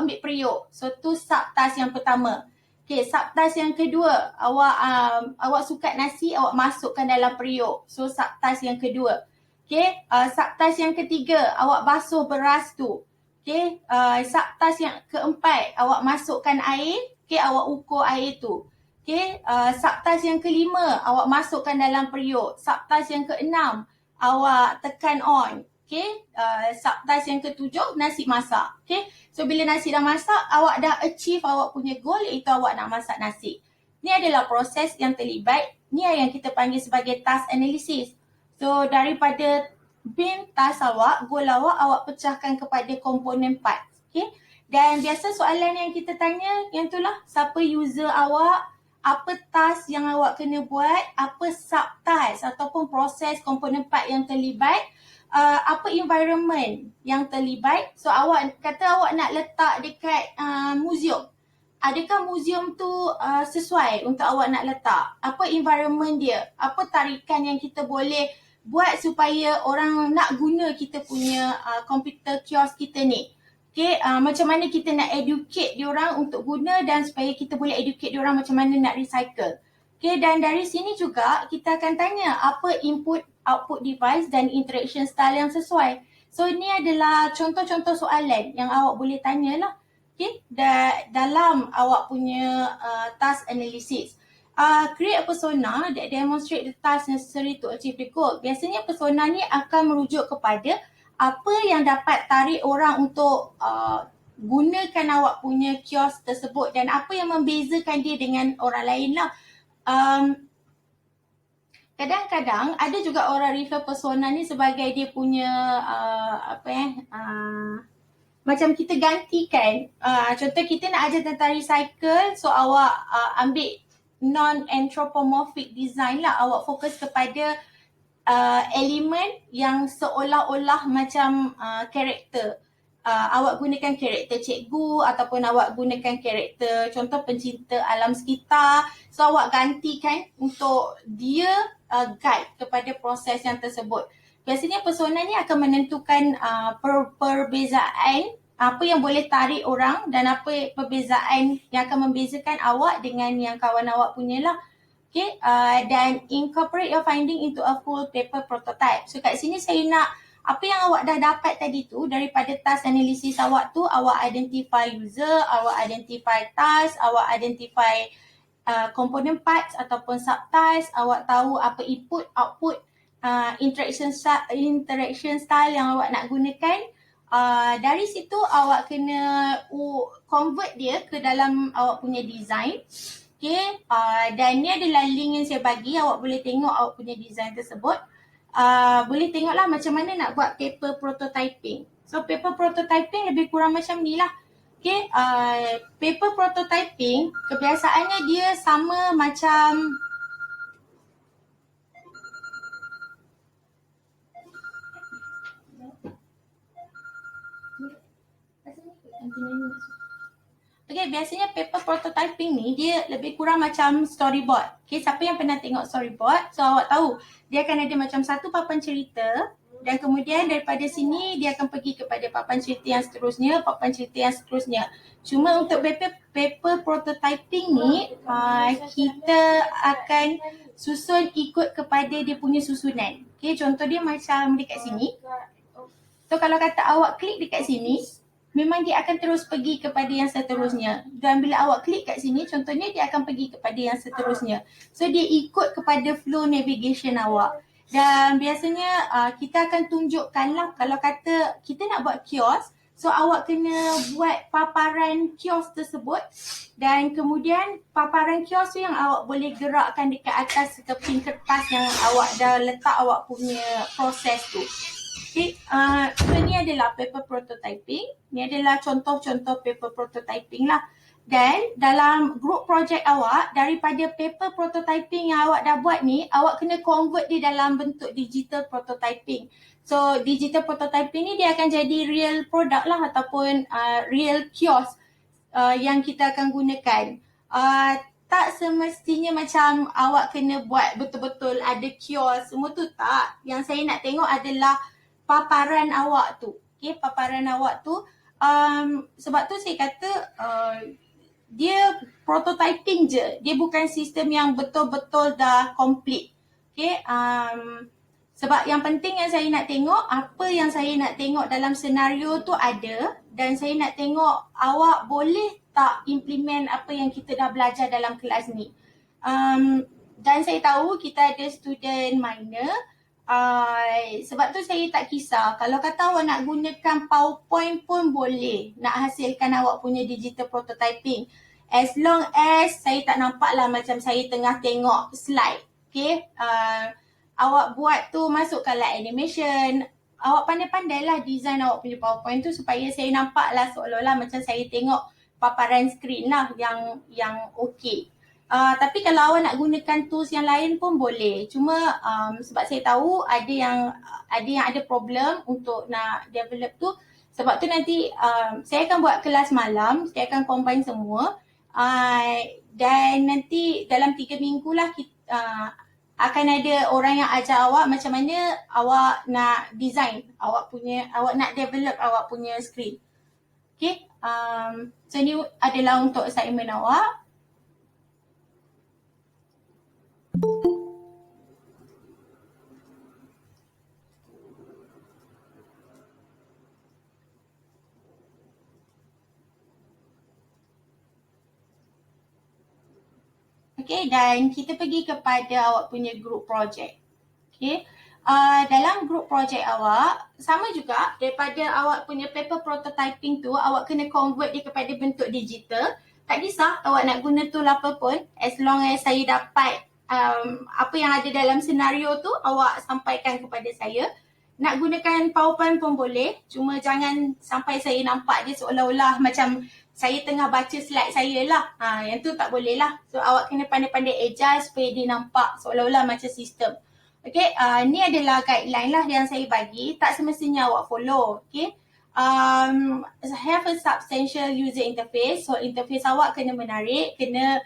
ambil periuk. So tu subtask yang pertama. Okay, subtask yang kedua, awak sukat nasi, awak masukkan dalam periuk. So subtask yang kedua. Okay, subtask yang ketiga, awak basuh beras tu. Okay, subtask yang keempat, awak masukkan air. Okay, awak ukur air tu. Okay, subtask yang kelima, awak masukkan dalam periuk. Subtask yang keenam, awak tekan on. Okay, subtask yang ketujuh, nasi masak. Okay, so bila nasi dah masak, awak dah achieve awak punya goal iaitu awak nak masak nasi. Ni adalah proses yang terlibat. Ni yang kita panggil sebagai task analysis. So daripada main task awak, goal awak pecahkan kepada komponen parts. Okay, dan biasa soalan yang kita tanya, yang itulah siapa user awak, apa task yang awak kena buat, apa subtask ataupun proses komponen part yang terlibat, apa environment yang terlibat. So awak kata awak nak letak dekat museum. Adakah museum tu sesuai untuk awak nak letak? Apa environment dia? Apa tarikan yang kita boleh buat supaya orang nak guna kita punya komputer kiosk kita ni? Okay, macam mana kita nak educate diorang untuk guna dan supaya kita boleh educate diorang macam mana nak recycle. Okay, dan dari sini juga kita akan tanya apa input, output device dan interaction style yang sesuai. So ini adalah contoh-contoh soalan yang awak boleh tanyalah. Okay, dalam awak punya task analysis. create a persona that demonstrate the task necessary to achieve the goal. Biasanya persona ni akan merujuk kepada apa yang dapat tarik orang untuk gunakan awak punya kios tersebut dan apa yang membezakan dia dengan orang lain lah. Kadang-kadang ada juga orang refer persona ni sebagai dia punya macam kita gantikan. Contoh kita nak ajar tentang recycle, so awak ambil non-anthropomorphic design lah. Awak fokus kepada elemen yang seolah-olah macam karakter. Awak gunakan karakter cikgu ataupun awak gunakan karakter contoh pencinta alam sekitar. So awak gantikan untuk dia guide kepada proses yang tersebut. Biasanya persona ni akan menentukan perbezaan apa yang boleh tarik orang dan apa perbezaan yang akan membezakan awak dengan yang kawan awak punya lah. Okay, dan incorporate your finding into a full paper prototype. So kat sini saya nak apa yang awak dah dapat tadi tu daripada task analisis awak tu, awak identify user, awak identify task, awak identify component parts ataupun subtask, awak tahu apa input, output, interaction style yang awak nak gunakan. Dari situ awak kena convert dia ke dalam awak punya design. Okay, dan ni adalah link yang saya bagi, awak boleh tengok awak punya design tersebut. Boleh tengoklah macam mana nak buat paper prototyping. So paper prototyping lebih kurang macam ni lah. Okay, paper prototyping kebiasaannya dia sama macam Okay, biasanya paper prototyping ni dia lebih kurang macam storyboard. Okay, siapa yang pernah tengok storyboard, so awak tahu dia akan ada macam satu papan cerita dan kemudian daripada sini dia akan pergi kepada papan cerita yang seterusnya, papan cerita yang seterusnya. Cuma untuk paper prototyping ni kita akan susun ikut kepada dia punya susunan. Okay, contoh dia macam dekat sini. So kalau kata awak klik dekat sini, memang dia akan terus pergi kepada yang seterusnya. Dan bila awak klik kat sini, contohnya dia akan pergi kepada yang seterusnya. So dia ikut kepada flow navigation awak. Dan biasanya kita akan tunjukkan lah, kalau kata kita nak buat kios, so awak kena buat paparan kios tersebut dan kemudian paparan kios tu yang awak boleh gerakkan dekat atas keping kertas yang awak dah letak awak punya proses tu. Okay, so ni adalah paper prototyping. Ni adalah contoh-contoh paper prototyping lah. Dan dalam group project awak, daripada paper prototyping yang awak dah buat ni, awak kena convert dia dalam bentuk digital prototyping. So digital prototyping ni dia akan jadi real product lah ataupun real kiosk yang kita akan gunakan. Tak semestinya macam awak kena buat betul-betul ada kiosk, semua tu tak. Yang saya nak tengok adalah paparan awak tu. Okay, paparan awak tu. Sebab tu saya kata dia prototyping je. Dia bukan sistem yang betul-betul dah complete. Okay, sebab yang penting yang saya nak tengok, apa yang saya nak tengok dalam senario tu ada dan saya nak tengok awak boleh tak implement apa yang kita dah belajar dalam kelas ni. Dan saya tahu kita ada student minor. Sebab tu saya tak kisah. Kalau kata awak nak gunakan PowerPoint pun boleh nak hasilkan awak punya digital prototyping. As long as saya tak nampak lah macam saya tengah tengok slide. Okay, awak buat tu masukkanlah animation. Awak pandai-pandai lah design awak punya PowerPoint tu supaya saya nampak lah seolah-olah macam saya tengok paparan screen lah yang okay. Tapi kalau awak nak gunakan tools yang lain pun boleh. Cuma sebab saya tahu ada yang ada problem untuk nak develop tu. Sebab tu nanti saya akan buat kelas malam, saya akan combine semua. Dan nanti dalam 3 minggu lah akan ada orang yang ajar awak macam mana awak nak design awak nak develop awak punya screen. Okay, so ni adalah untuk assignment awak. Okay, dan kita pergi kepada awak punya group project. Okay, dalam group project awak, sama juga daripada awak punya paper prototyping tu, awak kena convert dia kepada bentuk digital. Tak kisah awak nak guna tool apa pun, as long as saya dapat apa yang ada dalam senario tu, awak sampaikan kepada saya. Nak gunakan PowerPoint pun boleh, cuma jangan sampai saya nampak dia seolah-olah macam saya tengah baca slide saya lah. Yang tu tak boleh lah. So awak kena pandai-pandai adjust supaya dia nampak seolah-olah macam sistem. Okay, ni adalah guideline lah yang saya bagi. Tak semestinya awak follow. Okay, have a substantial user interface. So interface awak kena menarik, kena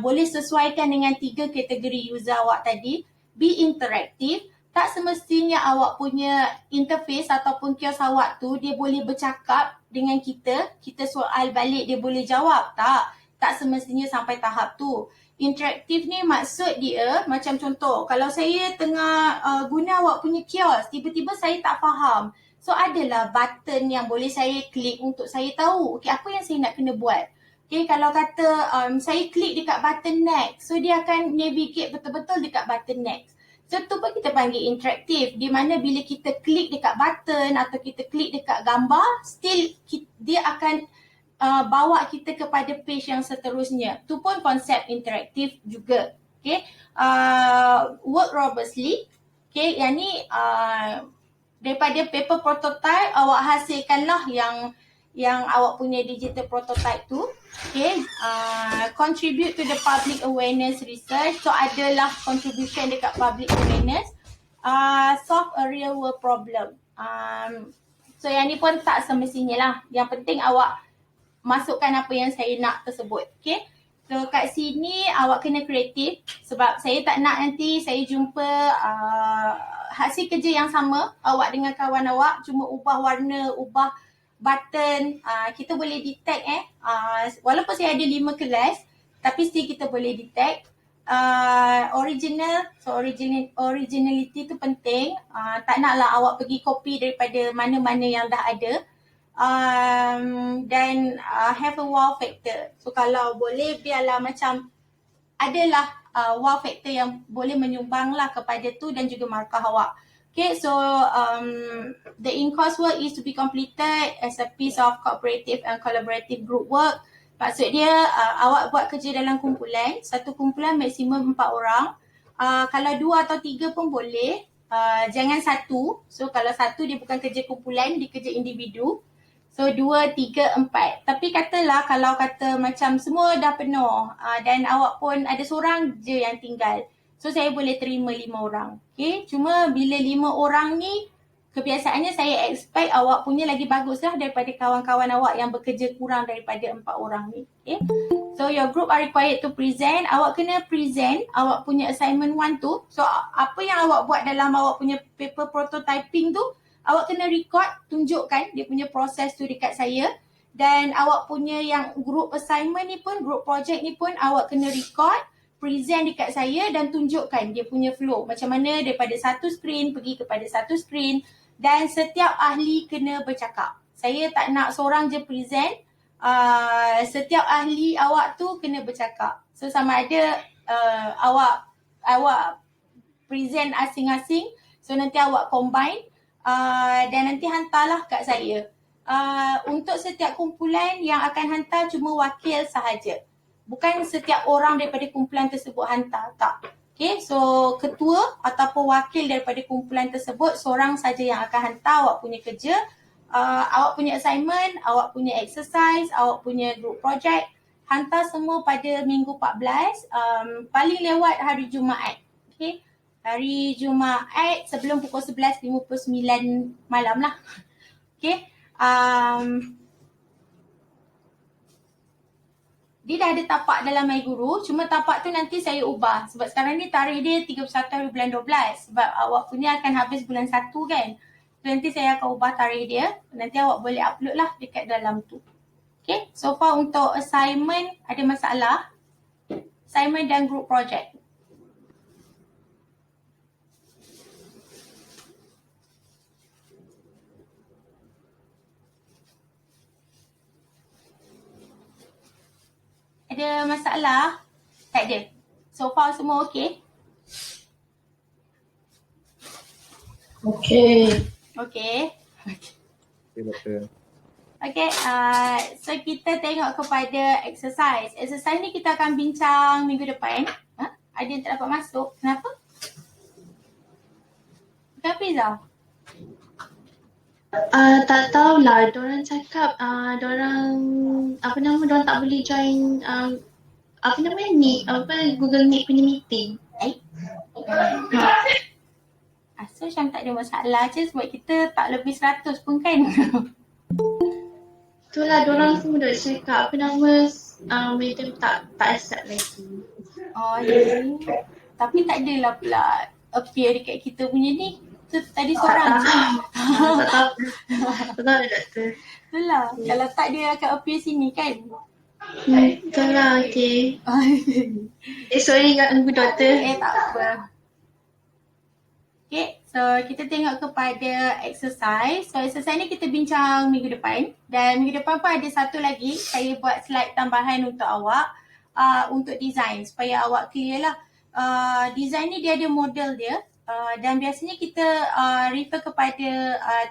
boleh sesuaikan dengan 3 kategori user awak tadi. Be interactive. Tak semestinya awak punya interface ataupun kios awak tu dia boleh bercakap dengan kita. Kita soal balik dia boleh jawab. Tak semestinya sampai tahap tu. Interaktif ni maksud dia macam contoh, kalau saya tengah guna awak punya kios, tiba-tiba saya tak faham. So adalah button yang boleh saya klik untuk saya tahu okay, apa yang saya nak kena buat. Okay, kalau kata saya klik dekat button next, so dia akan navigate betul-betul dekat button next. So tu pun kita panggil interaktif, di mana bila kita klik dekat button atau kita klik dekat gambar, still dia akan bawa kita kepada page yang seterusnya. Tu pun konsep interaktif juga. Okay, work robustly. Okay, yang ni daripada paper prototype awak hasilkanlah yang awak punya digital prototype tu. Okay, contribute to the public awareness research. So adalah contribution dekat public awareness. Solve a real world problem. So yang ni pun tak semestinya lah. Yang penting awak masukkan apa yang saya nak tersebut. Okay, so kat sini awak kena kreatif sebab saya tak nak nanti saya jumpa hasil kerja yang sama awak dengan kawan awak cuma ubah warna, ubah button. Kita boleh detect walaupun saya ada 5 kelas tapi still kita boleh detect original. So originality tu penting. Tak naklah awak pergi copy daripada mana-mana yang dah ada. Dan have a wow factor. So kalau boleh biarlah macam adalah wow factor yang boleh menyumbanglah kepada tu dan juga markah awak. Okay, so the in-course work is to be completed as a piece of cooperative and collaborative group work. Maksud dia awak buat kerja dalam kumpulan, satu kumpulan maksimum 4 orang. Kalau 2 atau 3 pun boleh, jangan 1. So kalau 1 dia bukan kerja kumpulan, dia kerja individu. So 2, 3, 4. Tapi katalah kalau kata macam semua dah penuh dan awak pun ada seorang je yang tinggal. So saya boleh terima 5 orang. Okay, cuma bila 5 orang ni kebiasaannya saya expect awak punya lagi baguslah daripada kawan-kawan awak yang bekerja kurang daripada 4 orang ni. Okay, so your group are required to present. Awak kena present awak punya assignment 1 tu. So apa yang awak buat dalam awak punya paper prototyping tu, awak kena record, tunjukkan dia punya proses tu dekat saya. Dan awak punya yang group assignment ni pun, group project ni pun awak kena record, present dekat saya dan tunjukkan dia punya flow. Macam mana daripada satu screen pergi kepada satu screen dan setiap ahli kena bercakap. Saya tak nak seorang je present, setiap ahli awak tu kena bercakap. So sama ada awak present asing-asing, so nanti awak combine dan nanti hantarlah kat saya. Untuk setiap kumpulan yang akan hantar cuma wakil sahaja. Bukan setiap orang daripada kumpulan tersebut hantar, tak. Okay, so ketua ataupun wakil daripada kumpulan tersebut seorang saja yang akan hantar awak punya kerja, awak punya assignment, awak punya exercise, awak punya group project. Hantar semua pada minggu 14, paling lewat hari Jumaat. Okay, hari Jumaat sebelum pukul 11.59 malam lah. Okay, dia dah ada tapak dalam MyGuru, cuma tapak tu nanti saya ubah. Sebab sekarang ni tarikh dia 31 hari bulan 12. Sebab awak punya akan habis bulan 1 kan. So, nanti saya akan ubah tarikh dia. Nanti awak boleh upload lah dekat dalam tu. Okay, so far untuk assignment ada masalah. Assignment dan group project. Ada masalah? Chat dia. So far semua okay? Okay. Okay. Okay, doktor. Okay, so kita tengok kepada exercise. Exercise ni kita akan bincang minggu depan. Ada yang tak dapat masuk. Kenapa? Kenapa Izzah? Tak tahulah, diorang cakap diorang tak boleh join Google Meet punya meeting. So macam tak ada masalah je sebab kita tak lebih 100 pun kan. Itulah diorang semua dah cakap meeting tak accept lagi. Oh ya. Tapi tak adalah pula appear dekat kita punya ni. So tadi seorang je. Tak tahu doktor. Itulah. Kalau tak dia akan appear sini kan. Itulah, okay. Sorry ganggu doktor. Tak apa. Okay, so kita tengok kepada exercise. So exercise ni kita bincang minggu depan. Dan minggu depan pun ada satu lagi. Saya buat slide tambahan untuk awak. Untuk design supaya awak clear lah. Design ni dia ada model dia. Dan biasanya kita refer kepada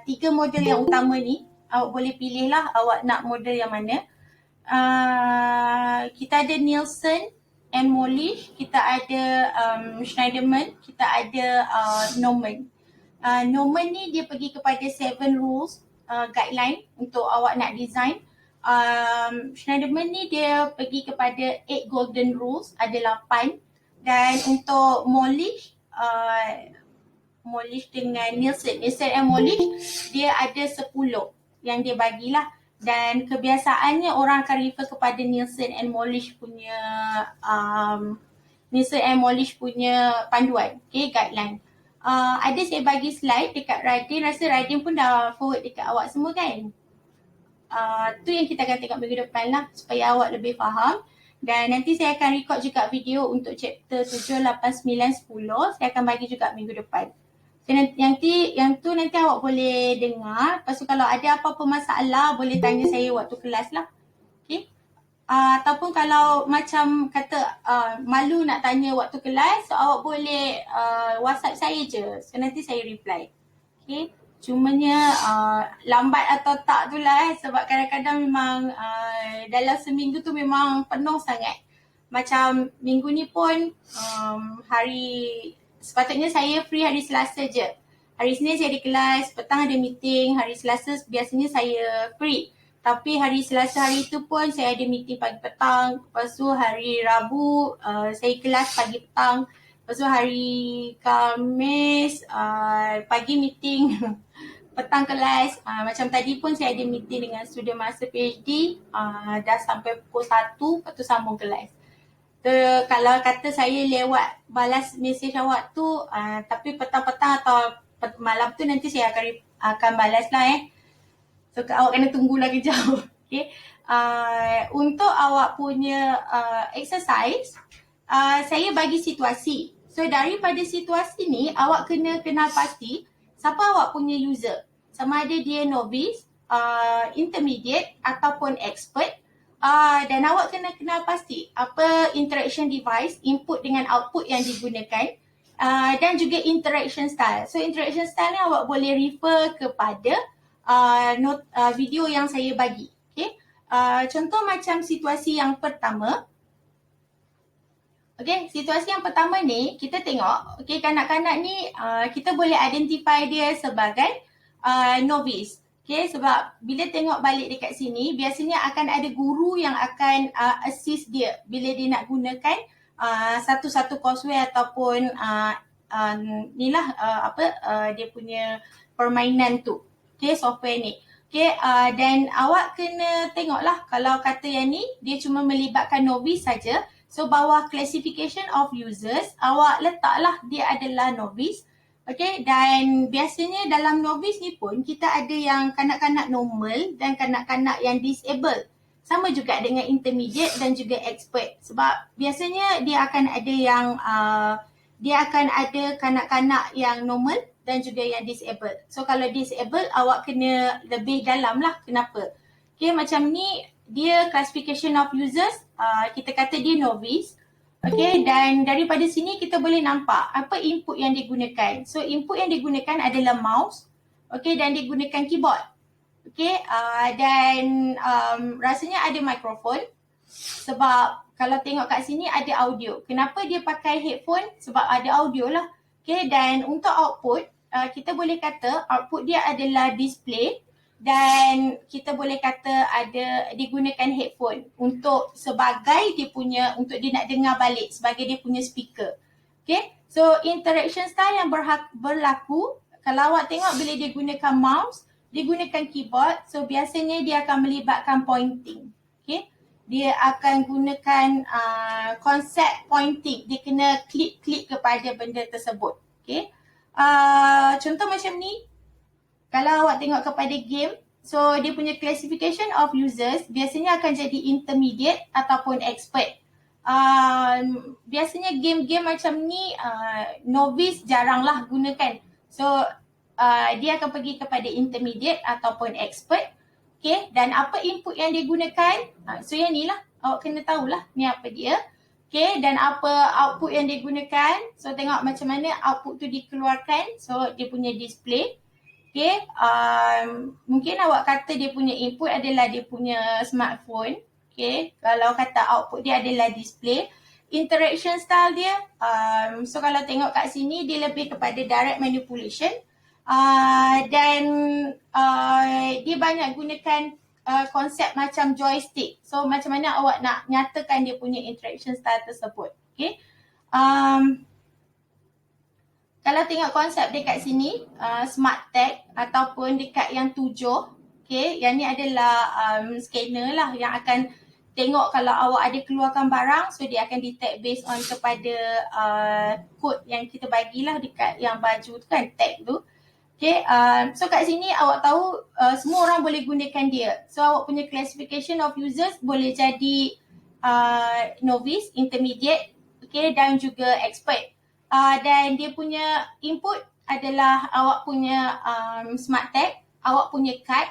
3 model yang utama ni. Awak boleh pilih lah awak nak model yang mana. Kita ada Nielsen and Molish, kita ada Schneiderman, kita ada Norman. Norman ni dia pergi kepada 7 rules guideline untuk awak nak design. Schneiderman ni dia pergi kepada 8 golden rules, ada 8. Dan untuk Molish dengan Nielsen and Molish dia ada 10 yang dia bagilah. Dan kebiasaannya orang akan refer kepada Nielsen and Molish punya panduan, okay, guideline. Ada saya bagi slide dekat Radin, rasa Radin pun dah forward dekat awak semua kan. Tu yang kita akan tengok minggu depan lah supaya awak lebih faham. Dan nanti saya akan record juga video untuk chapter 7, 8, 9, 10. Saya akan bagi juga minggu depan. So, yang tu nanti awak boleh dengar. Lepas tu kalau ada apa-apa masalah boleh tanya saya waktu kelas lah. Okay. Ataupun kalau macam kata malu nak tanya waktu kelas, so awak boleh WhatsApp saya je. So nanti saya reply. Okay. Cumanya lambat atau tak tu lah sebab kadang-kadang memang dalam seminggu tu memang penuh sangat. Macam minggu ni pun sepatutnya saya free hari Selasa je. Hari Senin saya ada kelas, petang ada meeting, hari Selasa biasanya saya free. Tapi hari Selasa hari tu pun saya ada meeting pagi petang. Lepas tu hari Rabu saya kelas pagi petang. Lepas tu hari Khamis pagi meeting, petang kelas. Macam tadi pun saya ada meeting dengan student master PhD. Dah sampai pukul 1, lepas tu sambung kelas. Kalau kata saya lewat balas mesej awak tu, tapi petang-petang atau malam tu nanti saya akan balas lah So awak kena tunggulah kejap. Okay. Untuk awak punya exercise, saya bagi situasi. So daripada situasi ni awak kena kenal pasti siapa awak punya user. Sama ada dia novice, intermediate ataupun expert. Dan awak kena kenal pasti apa interaction device, input dengan output yang digunakan, dan juga interaction style. So interaction style ni awak boleh refer kepada video yang saya bagi. Okay? Contoh macam situasi yang pertama. Okay, situasi yang pertama ni kita tengok, okay, kanak-kanak ni kita boleh identify dia sebagai novice. Okay, sebab bila tengok balik dekat sini, biasanya akan ada guru yang akan assist dia bila dia nak gunakan satu-satu courseware ataupun dia punya permainan tu. Okay, software ni. Okay, dan awak kena tengoklah kalau kata yang ni dia cuma melibatkan novice saja. So bawah classification of users, awak letaklah dia adalah novice. Okay, dan biasanya dalam novice ni pun kita ada yang kanak-kanak normal dan kanak-kanak yang disabled. Sama juga dengan intermediate dan juga expert. Sebab biasanya dia akan ada kanak-kanak yang normal dan juga yang disabled. So kalau disabled awak kena lebih dalam lah kenapa. Okay, macam ni dia classification of users, kita kata dia novice. Okay, dan daripada sini kita boleh nampak apa input yang digunakan. So input yang digunakan adalah mouse, okay, dan digunakan keyboard. Okay, dan rasanya ada mikrofon sebab kalau tengok kat sini ada audio. Kenapa dia pakai headphone? Sebab ada audio lah. Okay, dan untuk output, kita boleh kata output dia adalah display dan kita boleh kata ada digunakan headphone untuk sebagai dia punya, untuk dia nak dengar balik sebagai dia punya speaker. Okay, so interaction style yang berlaku kalau awak tengok bila dia gunakan mouse, dia gunakan keyboard, so biasanya dia akan melibatkan pointing. Okay, dia akan gunakan konsep pointing, dia kena klik-klik kepada benda tersebut. Okay, contoh macam ni, kalau awak tengok kepada game, so dia punya classification of users biasanya akan jadi intermediate ataupun expert. Biasanya game-game macam ni novice jaranglah gunakan. So dia akan pergi kepada intermediate ataupun expert. Okay, dan apa input yang dia gunakan? So yang ni lah, awak kena tahulah ni apa dia. Okay, dan apa output yang dia gunakan. So tengok macam mana output tu dikeluarkan. So dia punya display. Okay, mungkin awak kata dia punya input adalah dia punya smartphone. Okay, kalau kata output dia adalah display. Interaction style dia, so kalau tengok kat sini dia lebih kepada direct manipulation. Dan dia banyak gunakan konsep macam joystick. So macam mana awak nak nyatakan dia punya interaction style tersebut. Okay, kalau tengok konsep dekat sini, smart tag ataupun dekat yang 7, okay, yang ni adalah scanner lah yang akan tengok kalau awak ada keluarkan barang, so dia akan detect based on kepada kod yang kita bagilah dekat yang baju tu kan, tag tu. Okay, so kat sini awak tahu semua orang boleh gunakan dia. So awak punya classification of users boleh jadi novice, intermediate, okay, dan juga expert. Dan dia punya input adalah awak punya smart tag, awak punya card,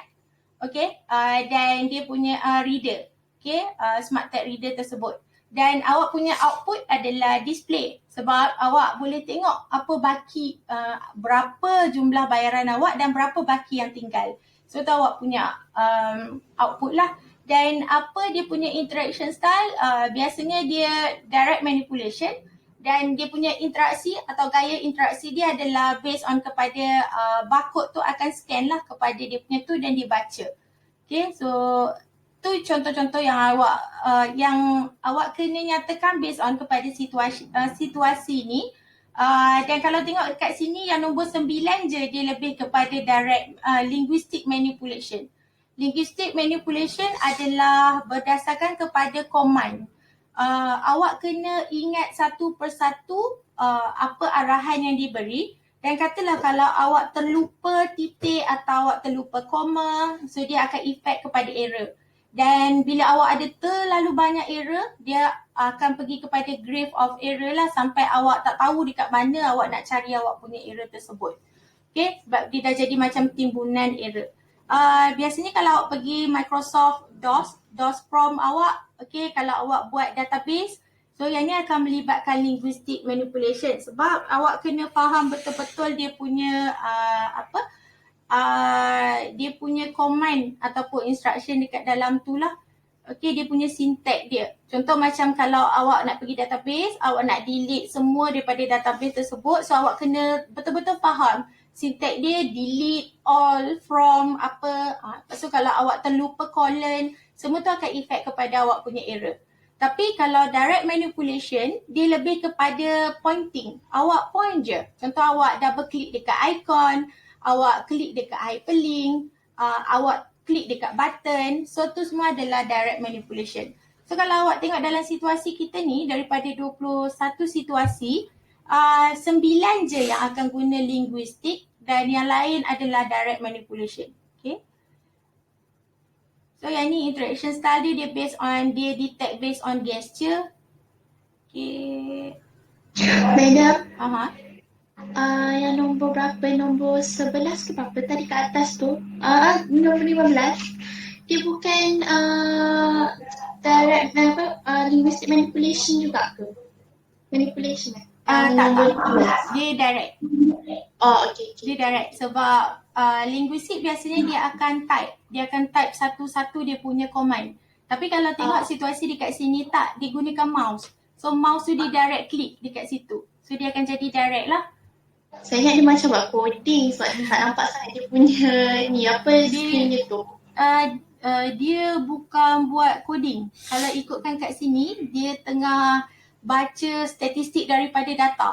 okay, dan dia punya reader, okay, smart tag reader tersebut. Dan awak punya output adalah display sebab awak boleh tengok apa baki, berapa jumlah bayaran awak dan berapa baki yang tinggal. So tu awak punya output lah. Dan apa dia punya interaction style, biasanya dia direct manipulation. Dan dia punya interaksi atau gaya interaksi dia adalah based on kepada barcode tu akan scan lah kepada dia punya tu dan dibaca. Okay, so tu contoh-contoh yang awak kena nyatakan based on kepada situasi ni. Dan kalau tengok kat sini yang nombor 9 je dia lebih kepada direct linguistic manipulation. Linguistic manipulation adalah berdasarkan kepada command. Awak kena ingat satu persatu apa arahan yang diberi, dan katalah kalau awak terlupa titik atau awak terlupa koma, so dia akan efek kepada error. Dan bila awak ada terlalu banyak error, dia akan pergi kepada grave of error lah sampai awak tak tahu dekat mana awak nak cari awak punya error tersebut. Okay, sebab dia dah jadi macam timbunan error. Biasanya kalau awak pergi Microsoft DOS prompt awak, okay, kalau awak buat database, so yang ni akan melibatkan linguistic manipulation sebab awak kena faham betul-betul dia punya dia punya command ataupun instruction dekat dalam tu lah. Okay, dia punya syntax dia. Contoh macam kalau awak nak pergi database, awak nak delete semua daripada database tersebut, so awak kena betul-betul faham syntax dia, delete all from apa. So kalau awak terlupa colon, semua tu akan efek kepada awak punya error. Tapi kalau direct manipulation, dia lebih kepada pointing. Awak point je. Contoh awak double klik dekat icon, awak klik dekat hyperlink, awak klik dekat button. So tu semua adalah direct manipulation. So kalau awak tengok dalam situasi kita ni, daripada 21 situasi, 9 je yang akan guna linguistik dan yang lain adalah direct manipulation. Okay. So yang ni interaction style dia based on, dia detect based on gesture. Okay. Madam, yang nombor berapa? Nombor 11 ke berapa tadi kat atas tu? Nombor 15. Dia bukan direct linguistic manipulation juga ke? manipulation eh? Tak. Nombor 15. Dia direct. Oh, okay. Dia direct sebab linguistik biasanya dia akan type satu-satu dia punya command. Tapi kalau tengok situasi dekat sini tak, dia gunakan mouse. So mouse tu dia direct click dekat situ. So dia akan jadi direct lah. Saya ingat dia macam buat coding sebab tak nampak sangat dia punya ni apa screen dia tu. Dia bukan buat coding. Kalau ikutkan kat sini, dia tengah baca statistik daripada data.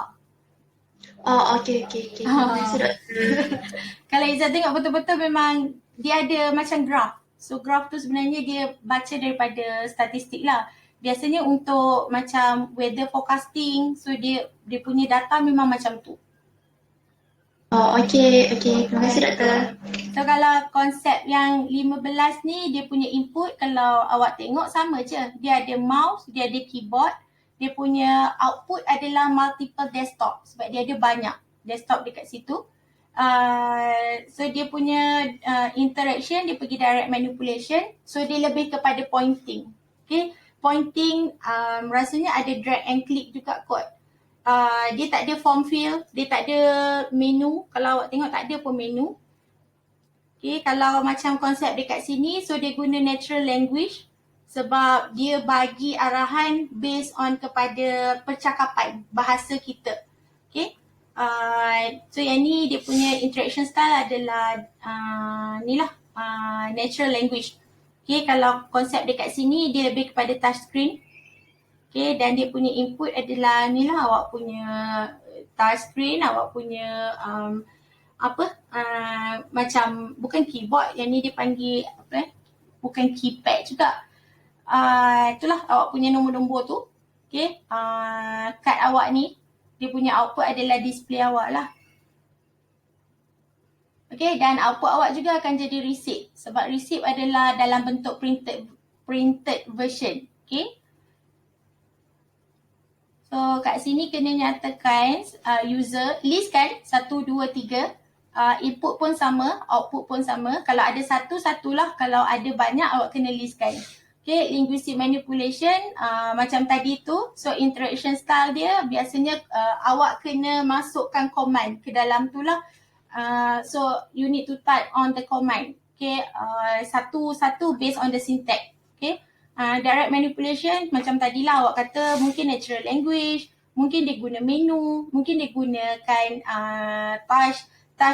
Oh, okay. Terima kasih doktor. Kalau Izzat tengok betul-betul memang dia ada macam graph. So graph tu sebenarnya dia baca daripada statistik lah. Biasanya untuk macam weather forecasting, so dia punya data memang macam tu. Oh, okay. Terima kasih doktor. So kalau konsep yang 15 ni dia punya input, kalau awak tengok sama je. Dia ada mouse, dia ada keyboard. Dia punya output adalah multiple desktop sebab dia ada banyak desktop dekat situ. So dia punya interaction, dia pergi direct manipulation. So dia lebih kepada pointing. Okay, pointing rasanya ada drag and click juga kot. Dia tak ada form field, dia tak ada menu. Kalau awak tengok tak ada pun menu. Okay, kalau macam konsep dekat sini, so dia guna natural language sebab dia bagi arahan based on kepada percakapan, bahasa kita. Okay. So yang ni dia punya interaction style adalah natural language. Okay, kalau konsep dekat sini dia lebih kepada touch screen. Okay, dan dia punya input adalah ni lah awak punya touch screen, awak punya macam bukan keyboard, yang ni dia panggil bukan keypad juga. Itulah awak punya nombor-nombor tu. Okay, kad awak ni dia punya output adalah display awak lah. Okay, dan output awak juga akan jadi receipt sebab receipt adalah dalam bentuk printed version. Okay. So kat sini kena nyatakan user list kan 1, 2, 3. Input pun sama, output pun sama. Kalau ada satu-satulah, kalau ada banyak awak kena listkan. Okay, linguistic manipulation macam tadi tu. So interaction style dia biasanya awak kena masukkan command ke dalam tu lah. So you need to type on the command. Okay, satu-satu based on the syntax. Okay, direct manipulation macam tadilah awak kata mungkin natural language, mungkin dia guna menu, mungkin dia gunakan touch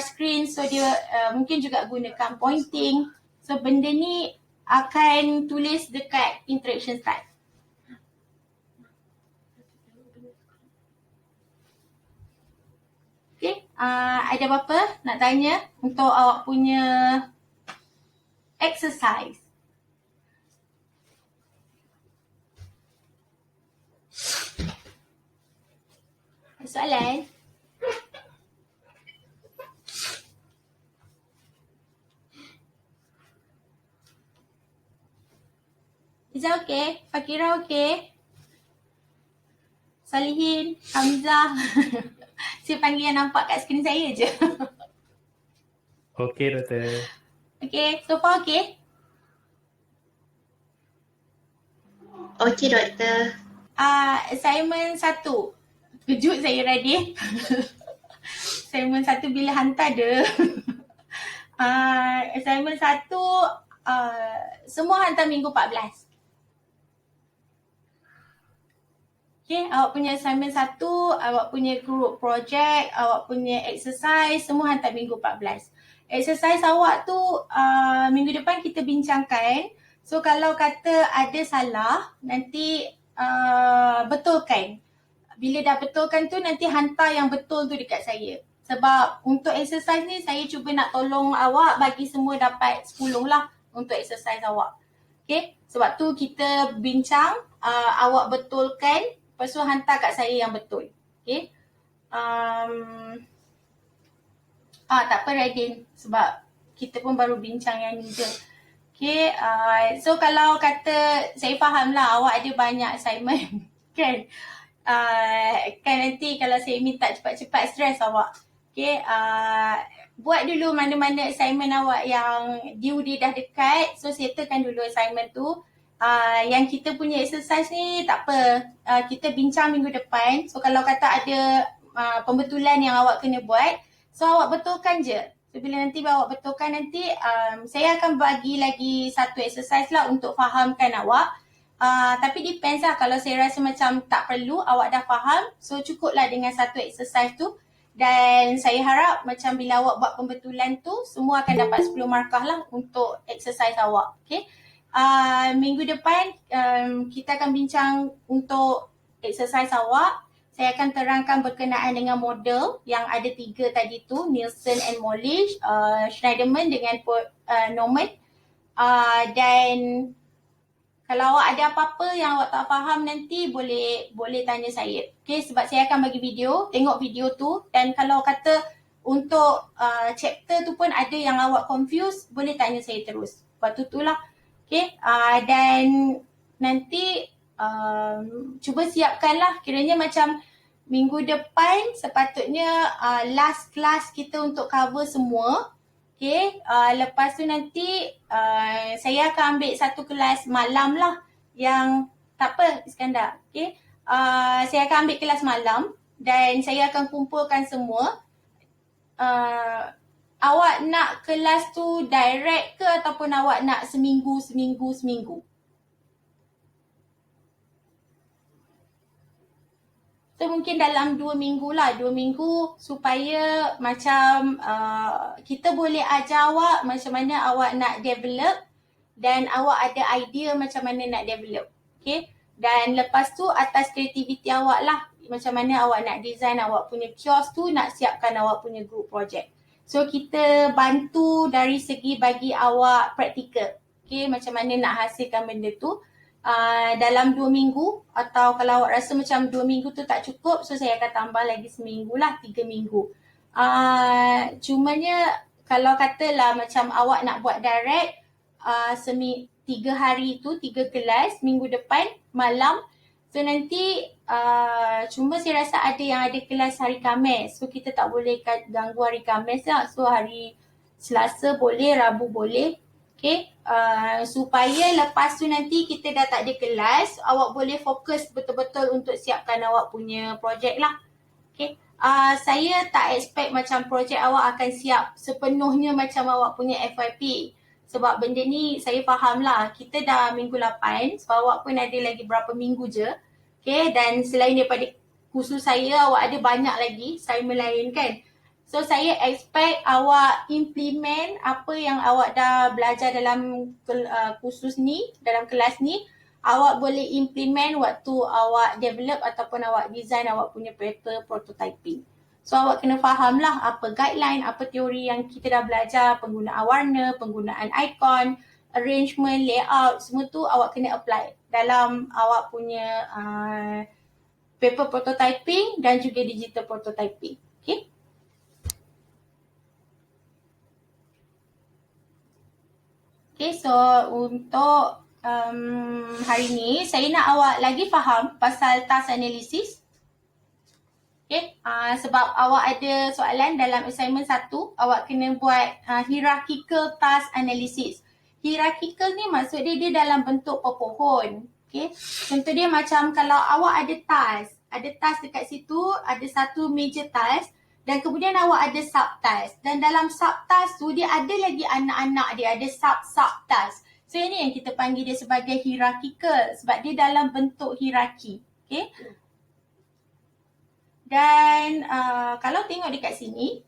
screen, so dia mungkin juga gunakan pointing. So benda ni akan tulis dekat interaction style. Okay, ada apa-apa nak tanya untuk awak punya exercise? Soalan? Izzah okey? Fakira okey? Salihin? Hamzah? Saya panggil yang nampak kat skrin saya je. Okey doktor. Okey, so far okey? Okey doktor. Assignment 1. Kejut saya Radin. Assignment 1 bila hantar dia. Assignment 1 semua hantar minggu 14. Okay, awak punya assignment 1, awak punya group project, awak punya exercise, semua hantar minggu 14. Exercise awak tu minggu depan kita bincangkan. So kalau kata ada salah, nanti betulkan. Bila dah betulkan tu, nanti hantar yang betul tu dekat saya. Sebab untuk exercise ni, saya cuba nak tolong awak bagi semua dapat 10 lah untuk exercise awak. Okay, sebab tu kita bincang, awak betulkan. Lepas tu hantar kat saya yang betul. Okay. Tak apa Radin. Sebab kita pun baru bincang yang ni je. Okay. So kalau kata, saya faham lah awak ada banyak assignment. Kan? Kan nanti kalau saya minta cepat-cepat stres awak. Okay. Buat dulu mana-mana assignment awak yang due dia dah dekat. So settlekan dulu assignment tu. yang kita punya exercise ni tak apa, kita bincang minggu depan. So kalau kata ada pembetulan yang awak kena buat, so awak betulkan je. So bila nanti awak betulkan nanti, saya akan bagi lagi satu exercise lah untuk fahamkan awak. Tapi depends lah, kalau saya rasa macam tak perlu, awak dah faham, so cukup lah dengan satu exercise tu. Dan saya harap macam bila awak buat pembetulan tu, semua akan dapat 10 markah lah untuk exercise awak. Okay. Minggu depan kita akan bincang untuk exercise awak. Saya akan terangkan berkenaan dengan model yang ada 3 tadi tu, Nielsen and Molich, Schneiderman dengan Norman. Dan kalau awak ada apa-apa yang awak tak faham nanti boleh tanya saya. Okay, sebab saya akan bagi video, tengok video tu, dan kalau kata untuk chapter tu pun ada yang awak confuse, boleh tanya saya terus. Lepas tu lah. Okay, dan nanti cuba siapkanlah, kiranya macam minggu depan sepatutnya last class kita untuk cover semua. Okay, lepas tu nanti saya akan ambil satu kelas malam lah yang tak apa Iskandar. Okay, saya akan ambil kelas malam dan saya akan kumpulkan semua. Awak nak kelas tu direct ke ataupun awak nak seminggu? So mungkin dalam 2 minggu lah, 2 minggu supaya macam kita boleh ajar awak macam mana awak nak develop dan awak ada idea macam mana nak develop. Okay, dan lepas tu atas kreativiti awak lah, macam mana awak nak design awak punya kios tu, nak siapkan awak punya group project. So kita bantu dari segi bagi awak praktikal. Okay, macam mana nak hasilkan benda tu dalam 2 minggu, atau kalau awak rasa macam 2 minggu tu tak cukup, so saya akan tambah lagi seminggu lah, 3 minggu. Cumanya kalau katalah macam awak nak buat direct 3 hari tu, 3 kelas minggu depan malam, so nanti cuma saya rasa ada yang ada kelas hari Khamis, so kita tak boleh ganggu hari Khamis lah. So hari Selasa boleh, Rabu boleh. Okay, supaya lepas tu nanti kita dah tak ada kelas, awak boleh fokus betul-betul untuk siapkan awak punya projek lah. Okay, saya tak expect macam projek awak akan siap sepenuhnya macam awak punya FYP. Sebab benda ni saya faham lah, kita dah minggu 8, so awak pun ada lagi berapa minggu je. Okay, dan selain daripada kursus saya, awak ada banyak lagi assignment lain kan. So saya expect awak implement apa yang awak dah belajar dalam kursus ni, dalam kelas ni, awak boleh implement waktu awak develop ataupun awak design awak punya paper prototyping. So awak kena faham lah apa guideline, apa teori yang kita dah belajar, penggunaan warna, penggunaan icon, arrangement, layout, semua tu awak kena apply dalam awak punya paper prototyping dan juga digital prototyping. Okay. Okay, so untuk hari ni saya nak awak lagi faham pasal task analysis. Okay, sebab awak ada soalan dalam assignment 1, awak kena buat hierarchical task analysis. Hierarchical ni maksud dia dalam bentuk pepohon. Okay, contoh dia macam kalau awak ada task dekat situ, ada satu major task, dan kemudian awak ada sub-task. Dan dalam sub-task tu dia ada lagi anak-anak dia, ada sub-task. So ini yang kita panggil dia sebagai hierarchical sebab dia dalam bentuk hierarki. Okay. Dan kalau tengok dekat sini,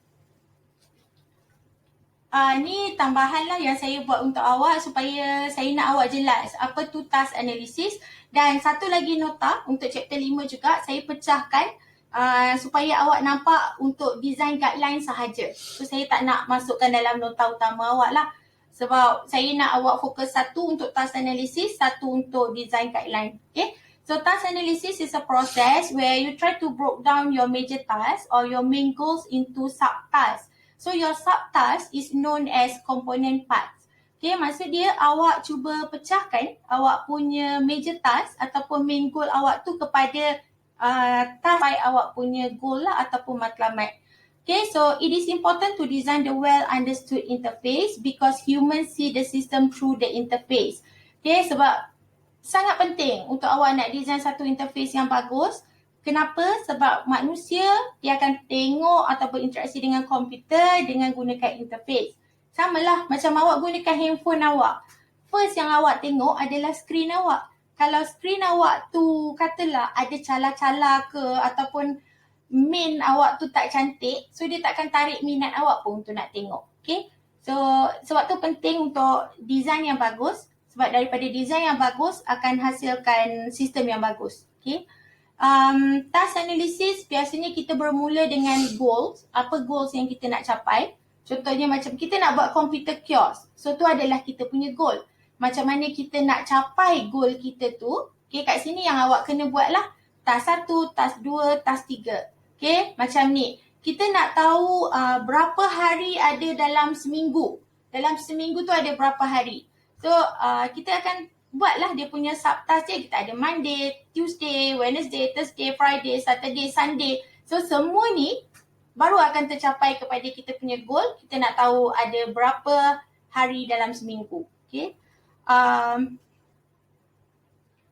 ni tambahan lah yang saya buat untuk awak supaya saya nak awak jelas apa tu task analysis. Dan satu lagi nota untuk chapter 5 juga saya pecahkan supaya awak nampak untuk design guideline sahaja. So saya tak nak masukkan dalam nota utama awak lah. Sebab saya nak awak fokus satu untuk task analysis, satu untuk design guideline. Okay. So task analysis is a process where you try to break down your major task or your main goals into sub-tasks. So your sub-task is known as component parts. Okay, maksud dia awak cuba pecahkan awak punya major task ataupun main goal awak tu kepada task by awak punya goal lah ataupun matlamat. Okay, so it is important to design the well understood interface because humans see the system through the interface. Okay, sebab sangat penting untuk awak nak design satu interface yang bagus. Kenapa? Sebab manusia dia akan tengok atau berinteraksi dengan komputer dengan gunakan interface. Samalah macam awak gunakan handphone awak. First yang awak tengok adalah skrin awak. Kalau skrin awak tu katalah ada cala-cala ke ataupun main awak tu tak cantik, so dia takkan tarik minat awak pun untuk nak tengok. Okay? So sebab tu penting untuk design yang bagus. Sebab daripada design yang bagus akan hasilkan sistem yang bagus. Okay? Task analysis biasanya kita bermula dengan goals. Apa goals yang kita nak capai? Contohnya macam kita nak buat komputer kiosk. So tu adalah kita punya goal. Macam mana kita nak capai goal kita tu. Okay, kat sini yang awak kena buat lah. Task 1, task 2, task 3. Okay, macam ni. Kita nak tahu berapa hari ada dalam seminggu. Dalam seminggu tu ada berapa hari. So kita akan buatlah dia punya subtask dia. Kita ada Monday, Tuesday, Wednesday, Thursday, Friday, Saturday, Sunday. So semua ni baru akan tercapai kepada kita punya goal. Kita nak tahu ada berapa hari dalam seminggu. Okay.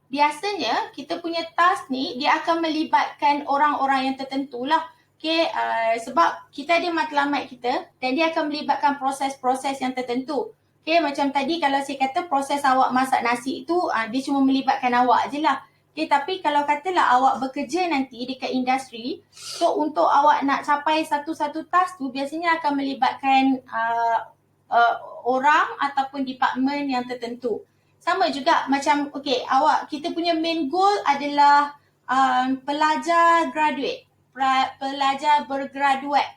Biasanya kita punya task ni dia akan melibatkan orang-orang yang tertentu lah. Okay, sebab kita ada matlamat kita dan dia akan melibatkan proses-proses yang tertentu. Okay, macam tadi kalau saya kata proses awak masak nasi itu dia cuma melibatkan awak je lah. Okay, tapi kalau katalah awak bekerja nanti dekat industri, so untuk awak nak capai satu-satu task tu biasanya akan melibatkan orang ataupun department yang tertentu. Sama juga macam kita punya main goal adalah pelajar graduate, pelajar bergraduate.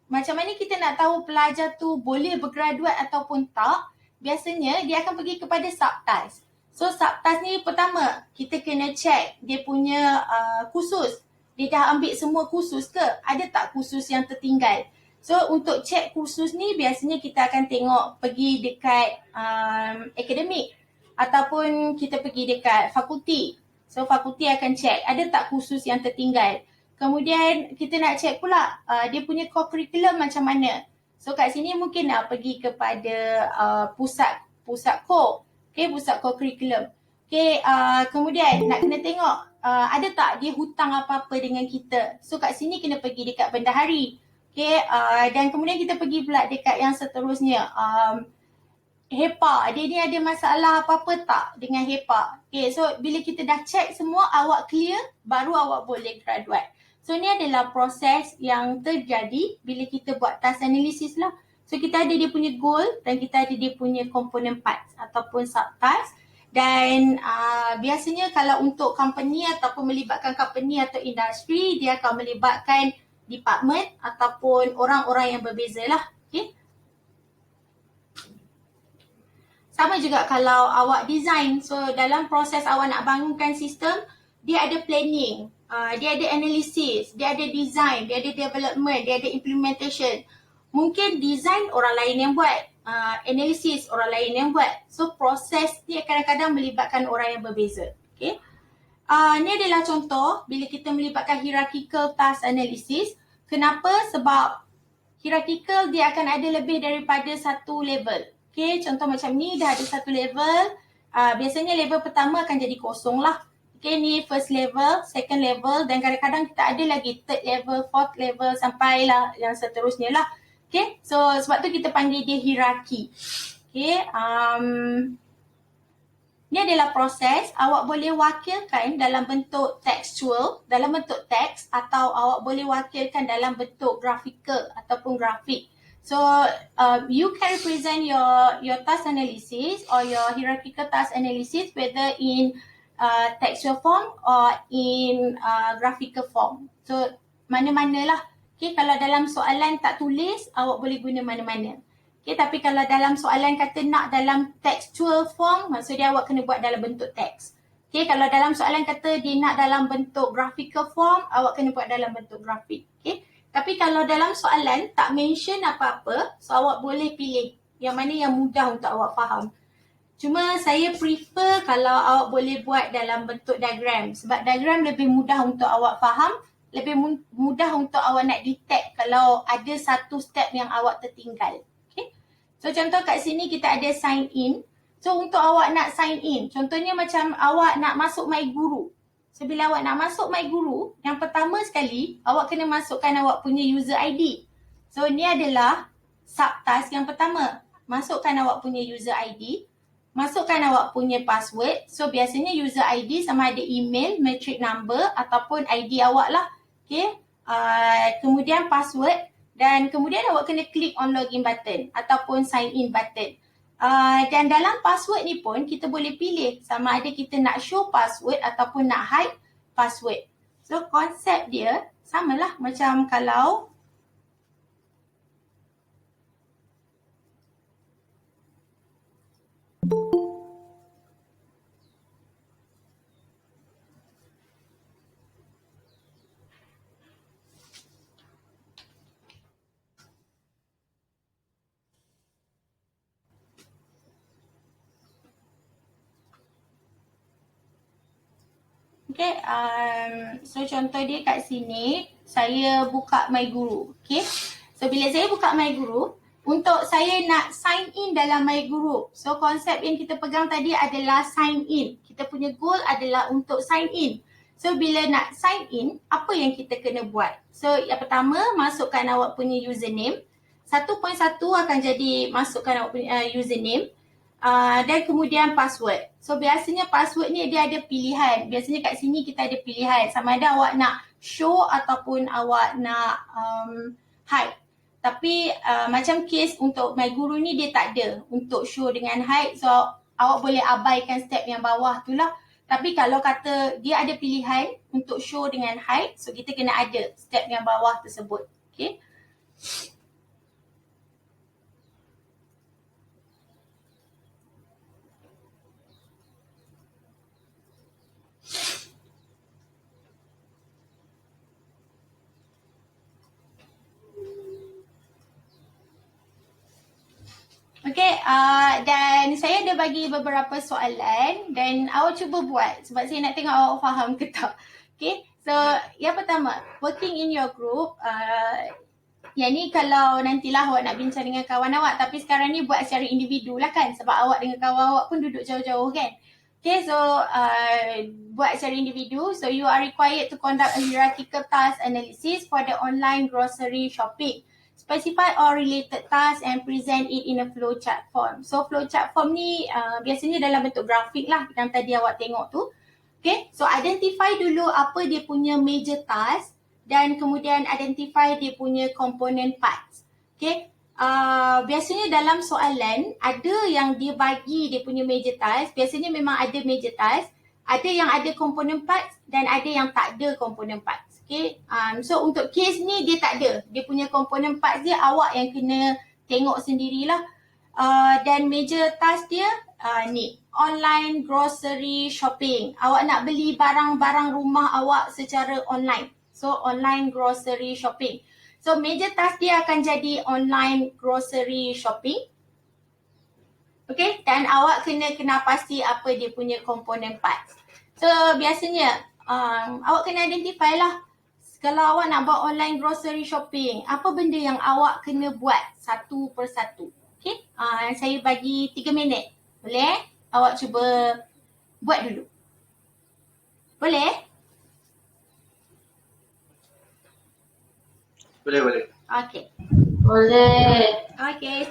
Macam mana kita nak tahu pelajar tu boleh bergraduate ataupun tak? Biasanya dia akan pergi kepada subtask. So subtask ni pertama kita kena check dia punya kursus. Dia dah ambil semua kursus ke? Ada tak kursus yang tertinggal? So untuk check kursus ni biasanya kita akan tengok pergi dekat akademik ataupun kita pergi dekat fakulti. So fakulti akan check ada tak kursus yang tertinggal. Kemudian kita nak check pula dia punya co-curriculum macam mana. So kat sini mungkin nak pergi kepada pusat co. Okay, pusat co-curriculum. Okay, kemudian nak kena tengok ada tak dia hutang apa-apa dengan kita. So kat sini kena pergi dekat bendahari. Okay, dan kemudian kita pergi pula dekat yang seterusnya. HEPA, dia ni ada masalah apa-apa tak dengan HEPA. Okay, so bila kita dah check semua, awak clear, baru awak boleh graduate. So ni adalah proses yang terjadi bila kita buat task analysis lah. So kita ada dia punya goal dan kita ada dia punya component parts ataupun subtask. Dan biasanya kalau untuk company ataupun melibatkan company atau industri, dia akan melibatkan department ataupun orang-orang yang berbeza lah. Okay. Sama juga kalau awak design. So dalam proses awak nak bangunkan sistem, dia ada planning, dia ada analysis, dia ada design, dia ada development, dia ada implementation. Mungkin design orang lain yang buat, analysis orang lain yang buat. So proses ni kadang-kadang melibatkan orang yang berbeza. Okay. Ni adalah contoh bila kita melibatkan hierarchical task analysis. Kenapa? Sebab hierarchical dia akan ada lebih daripada satu level. Okay, contoh macam ni dah ada satu level. Biasanya level pertama akan jadi kosong lah. Okay, ni first level, second level dan kadang-kadang kita ada lagi third level, fourth level sampailah yang seterusnya lah. Okay, so sebab tu kita panggil dia hierarki. Okay, ni adalah proses. Awak boleh wakilkan dalam bentuk textual, dalam bentuk teks atau awak boleh wakilkan dalam bentuk graphical ataupun grafik. So you can represent your task analysis or your hierarchical task analysis whether in textual form or in graphical form. So mana-manalah. Okay, kalau dalam soalan tak tulis, awak boleh guna mana-mana. Okay, tapi kalau dalam soalan kata nak dalam textual form, maksudnya awak kena buat dalam bentuk teks. Okay, kalau dalam soalan kata dia nak dalam bentuk graphical form, awak kena buat dalam bentuk grafik. Okay, tapi kalau dalam soalan tak mention apa-apa, so awak boleh pilih yang mana yang mudah untuk awak faham. Cuma saya prefer kalau awak boleh buat dalam bentuk diagram. Sebab diagram lebih mudah untuk awak faham, lebih mudah untuk awak nak detect kalau ada satu step yang awak tertinggal. Okay. So contoh kat sini kita ada sign in. So untuk awak nak sign in, contohnya macam awak nak masuk My Guru. So bila awak nak masuk My Guru, yang pertama sekali awak kena masukkan awak punya user ID. So ni adalah subtask yang pertama. Masukkan awak punya user ID, masukkan awak punya password. So biasanya user ID sama ada email, matric number ataupun ID awak lah. Okay. Kemudian password dan kemudian awak kena klik on login button ataupun sign in button. Dan dalam password ni pun kita boleh pilih sama ada kita nak show password ataupun nak hide password. So konsep dia samalah macam kalau okay, so contoh dia kat sini, saya buka My Guru. Okay, so bila saya buka My Guru, untuk saya nak sign in dalam My Guru. So konsep yang kita pegang tadi adalah sign in. Kita punya goal adalah untuk sign in. So bila nak sign in, apa yang kita kena buat? So yang pertama, masukkan awak punya username. 1.1 akan jadi masukkan awak punya username. Dan kemudian password. So biasanya password ni dia ada pilihan. Biasanya kat sini kita ada pilihan sama ada awak nak show ataupun awak nak hide. Tapi macam case untuk My Guru ni dia tak ada untuk show dengan hide. So awak boleh abaikan step yang bawah tu lah. Tapi kalau kata dia ada pilihan untuk show dengan hide, so kita kena ada step yang bawah tersebut. Okay. Okay, dan saya ada bagi beberapa soalan dan awak cuba buat sebab saya nak tengok awak faham ke tak. Okay, so yang pertama, working in your group. Yang ni kalau nantilah awak nak bincang dengan kawan awak, tapi sekarang ni buat secara individu lah kan sebab awak dengan kawan awak pun duduk jauh-jauh kan. Okay, so buat secara individu. So you are required to conduct a hierarchical task analysis for the online grocery shopping. Specify all related tasks and present it in a flowchart form. So flowchart form ni biasanya dalam bentuk grafik lah yang tadi awak tengok tu. Okay, so identify dulu apa dia punya major task dan kemudian identify dia punya component parts. Okay, biasanya dalam soalan ada yang dia bagi dia punya major task. Biasanya memang ada major task, ada yang ada component parts dan ada yang tak ada component parts. Okay, so untuk case ni dia tak ada. Dia punya component parts dia awak yang kena tengok sendirilah. Dan major task dia ni, online grocery shopping. Awak nak beli barang-barang rumah awak secara online. So online grocery shopping. So major task dia akan jadi online grocery shopping. Okay, dan awak kena pasti apa dia punya component parts. So biasanya awak kena identify lah. Kalau awak nak buat online grocery shopping, apa benda yang awak kena buat satu persatu. Okay, saya bagi 3 minit. Boleh? Awak cuba buat dulu. Boleh? Boleh. Okay. Boleh. Okay.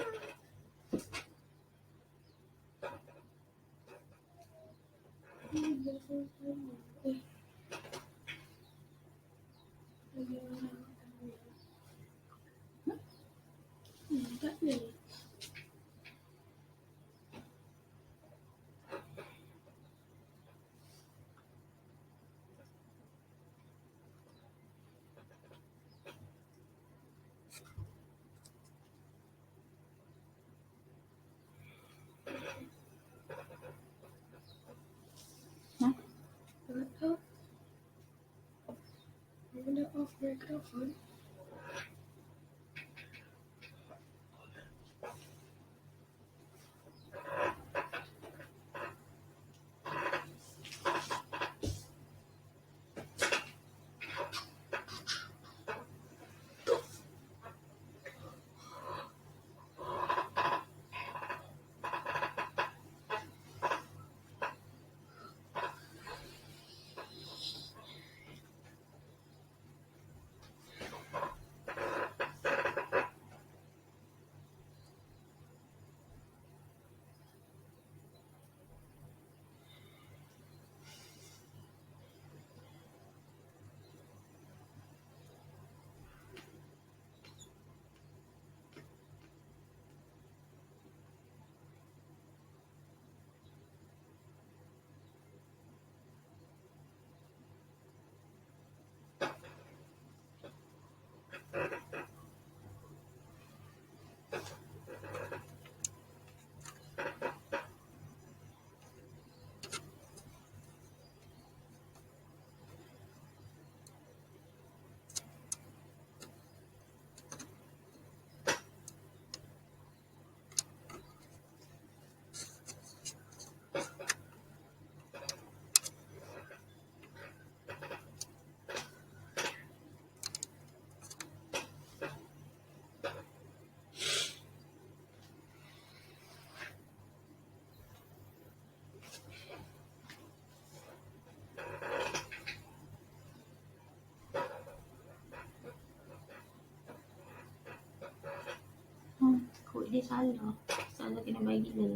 dia salah. Salah kena bagi dia.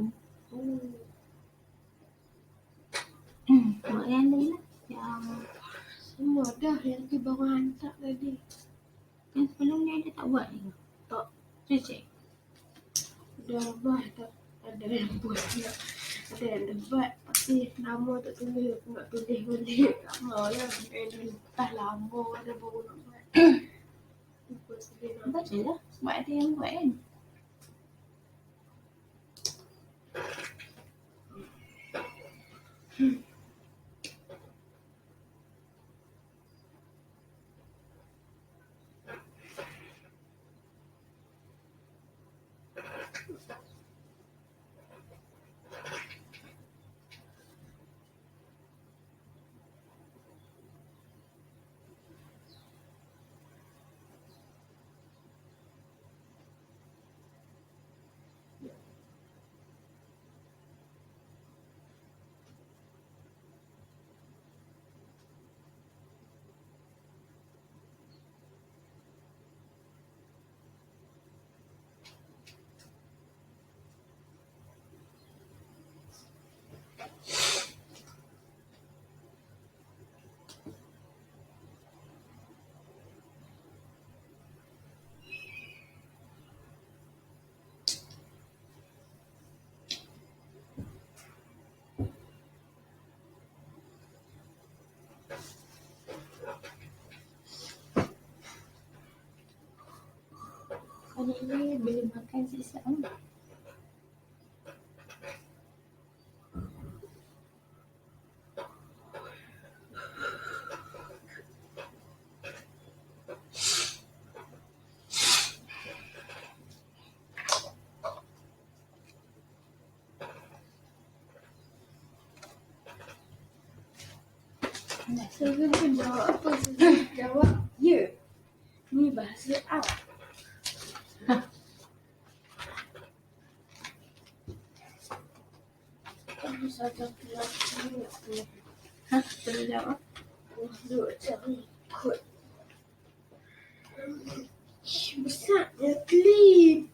Mak yang lain lah. Yang Semua dah yang tu baru hantar tadi. yang sebelumnya dia tak buat ni. Tak. Reject. Dah bah tak ada yang buat pula. Ada yang debat tapi nama tak tulis. Aku nak tulis balik. Tak mau lah. Dah lama ada baru nak buat. Lupa sedih nak. Baca lah. Sebab ada yang buat kan. Hari ni boleh makan siap-siap kan? Saya pun jawab apa? Saya jawab, ya. Ni bahasa Arab. Kamu saja kelas ni aku. Boleh jawab. Duduk cari kod. Besarnya klip.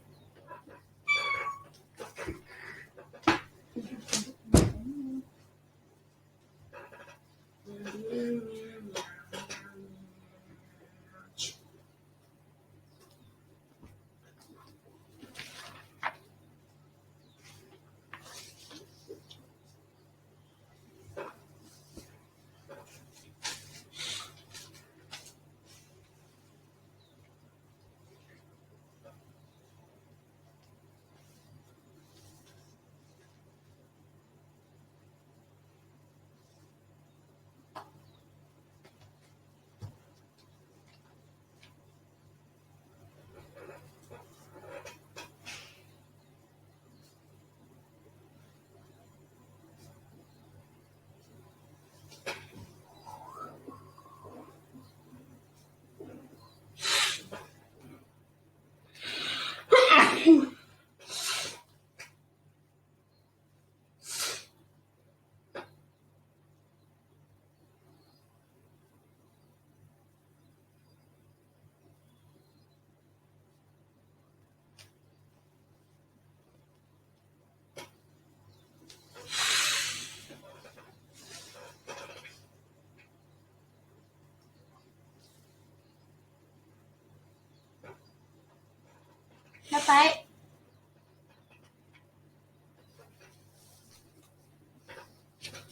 Dapat?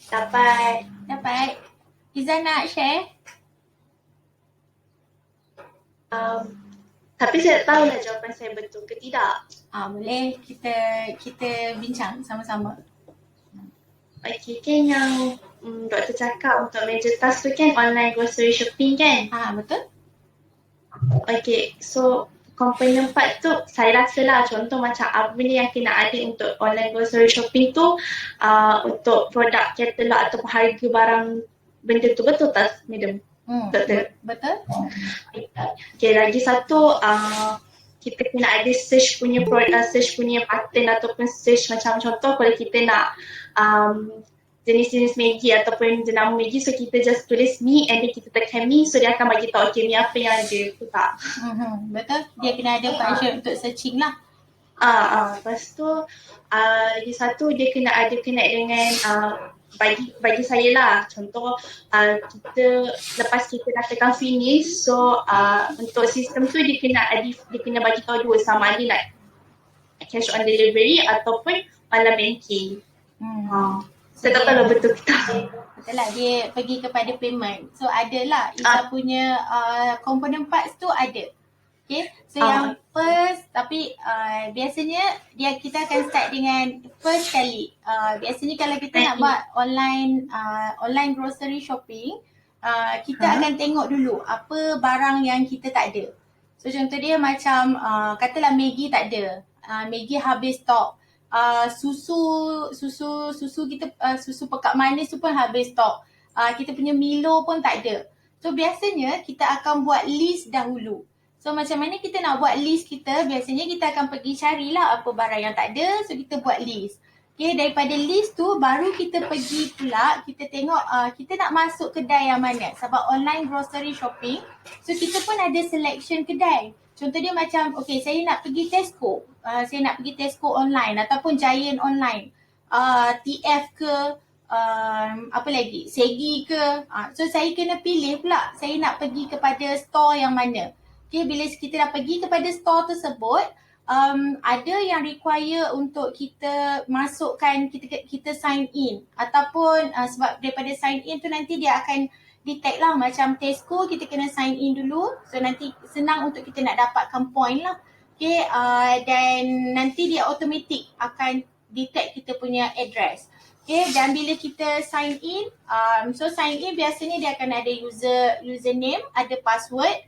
Dapat. Dapat. Izzah nak share? Tapi saya tak tahulah jawapan saya betul ke tidak. Boleh kita bincang sama-sama. Okey, kan yang doktor cakap untuk meja tas tu kan online grocery shopping kan? Betul? Okey, so komponen 4 tu saya rasa lah contoh macam apa benda yang kena ada untuk online grocery shopping tu untuk produk katalog ataupun harga barang benda tu betul tak madam? Doktor? Betul? Okay, lagi satu kita kena ada search punya search punya pattern ataupun search macam contoh kalau kita nak jenis-jenis Maggi ataupun jenama Maggi, so kita just tulis mi and then kita tekan mi, so dia akan bagi tahu okay mi apa yang ada, betul tak? Betul. Dia kena ada function untuk searching lah. Lepas tu lagi satu dia kena ada connect dengan bagi saya lah, contoh kita lepas kita dah tekan finish, so untuk sistem tu dia kena bagi tahu dua, sama ada nak cash on delivery ataupun online banking. Saya tak tahu lah betul ke tak. Betul lah, dia pergi kepada payment. So adalah Izzah punya component parts tu ada. Okay, so yang first, tapi biasanya kita akan start dengan first kali. Biasanya kalau kita nak buat online grocery shopping, kita akan tengok dulu apa barang yang kita tak ada. So contoh dia macam katalah Maggi tak ada, Maggi habis stok. Susu kita susu pekat manis tu pun habis stok. Kita punya Milo pun tak ada. So biasanya kita akan buat list dahulu. So macam mana kita nak buat list kita? Biasanya kita akan pergi carilah apa barang yang tak ada. So kita buat list. Okay, daripada list tu baru kita pergi pula, kita tengok kita nak masuk kedai yang mana. Sebab online grocery shopping, so kita pun ada selection kedai. Contoh dia macam, okay, saya nak pergi Tesco. Saya nak pergi Tesco online ataupun Giant online. TF ke, apa lagi, Segi ke. So saya kena pilih pula, saya nak pergi kepada store yang mana. Okay, bila kita dah pergi kepada store tersebut, ada yang require untuk kita masukkan, kita sign in. Ataupun sebab daripada sign in tu nanti dia akan detect lah, macam Tesco kita kena sign in dulu. So nanti senang untuk kita nak dapatkan point lah. Okay, dan nanti dia automatic akan detect kita punya address. Okay, dan bila kita sign in, so sign in biasanya dia akan ada username, ada password.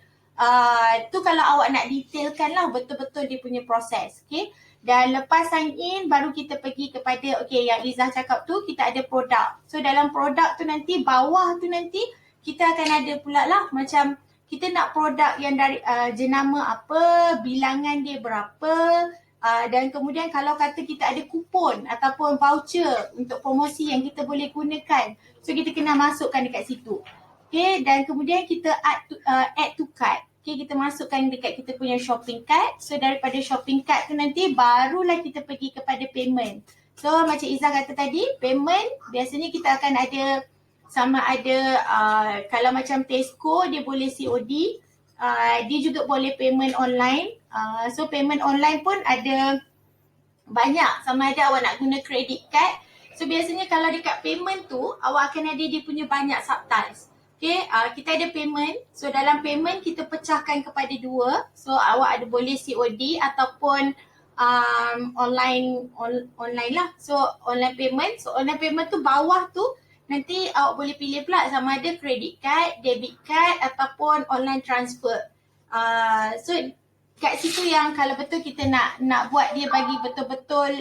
Tu kalau awak nak detailkan lah betul-betul dia punya proses. Okay, dan lepas sign in baru kita pergi kepada, okay, yang Izzah cakap tu, kita ada produk. So dalam produk tu nanti, bawah tu nanti kita akan ada pula lah macam kita nak produk yang dari jenama apa, bilangan dia berapa, dan kemudian kalau kata kita ada kupon ataupun voucher untuk promosi yang kita boleh gunakan, so kita kena masukkan dekat situ. Okay, dan kemudian kita add to cart. Okay, kita masukkan dekat kita punya shopping cart. So daripada shopping cart tu nanti barulah kita pergi kepada payment. So macam Izzah kata tadi, payment biasanya kita akan ada, sama ada kalau macam Tesco dia boleh COD, dia juga boleh payment online. So payment online pun ada banyak, sama ada awak nak guna credit card. So biasanya kalau dekat payment tu awak akan ada dia punya banyak subtypes. Okay, kita ada payment. So dalam payment kita pecahkan kepada dua. So awak ada boleh COD ataupun online lah. So online payment. So online payment tu bawah tu nanti awak boleh pilih pula sama ada credit card, debit card ataupun online transfer. So kat situ yang kalau betul kita nak buat dia bagi betul-betul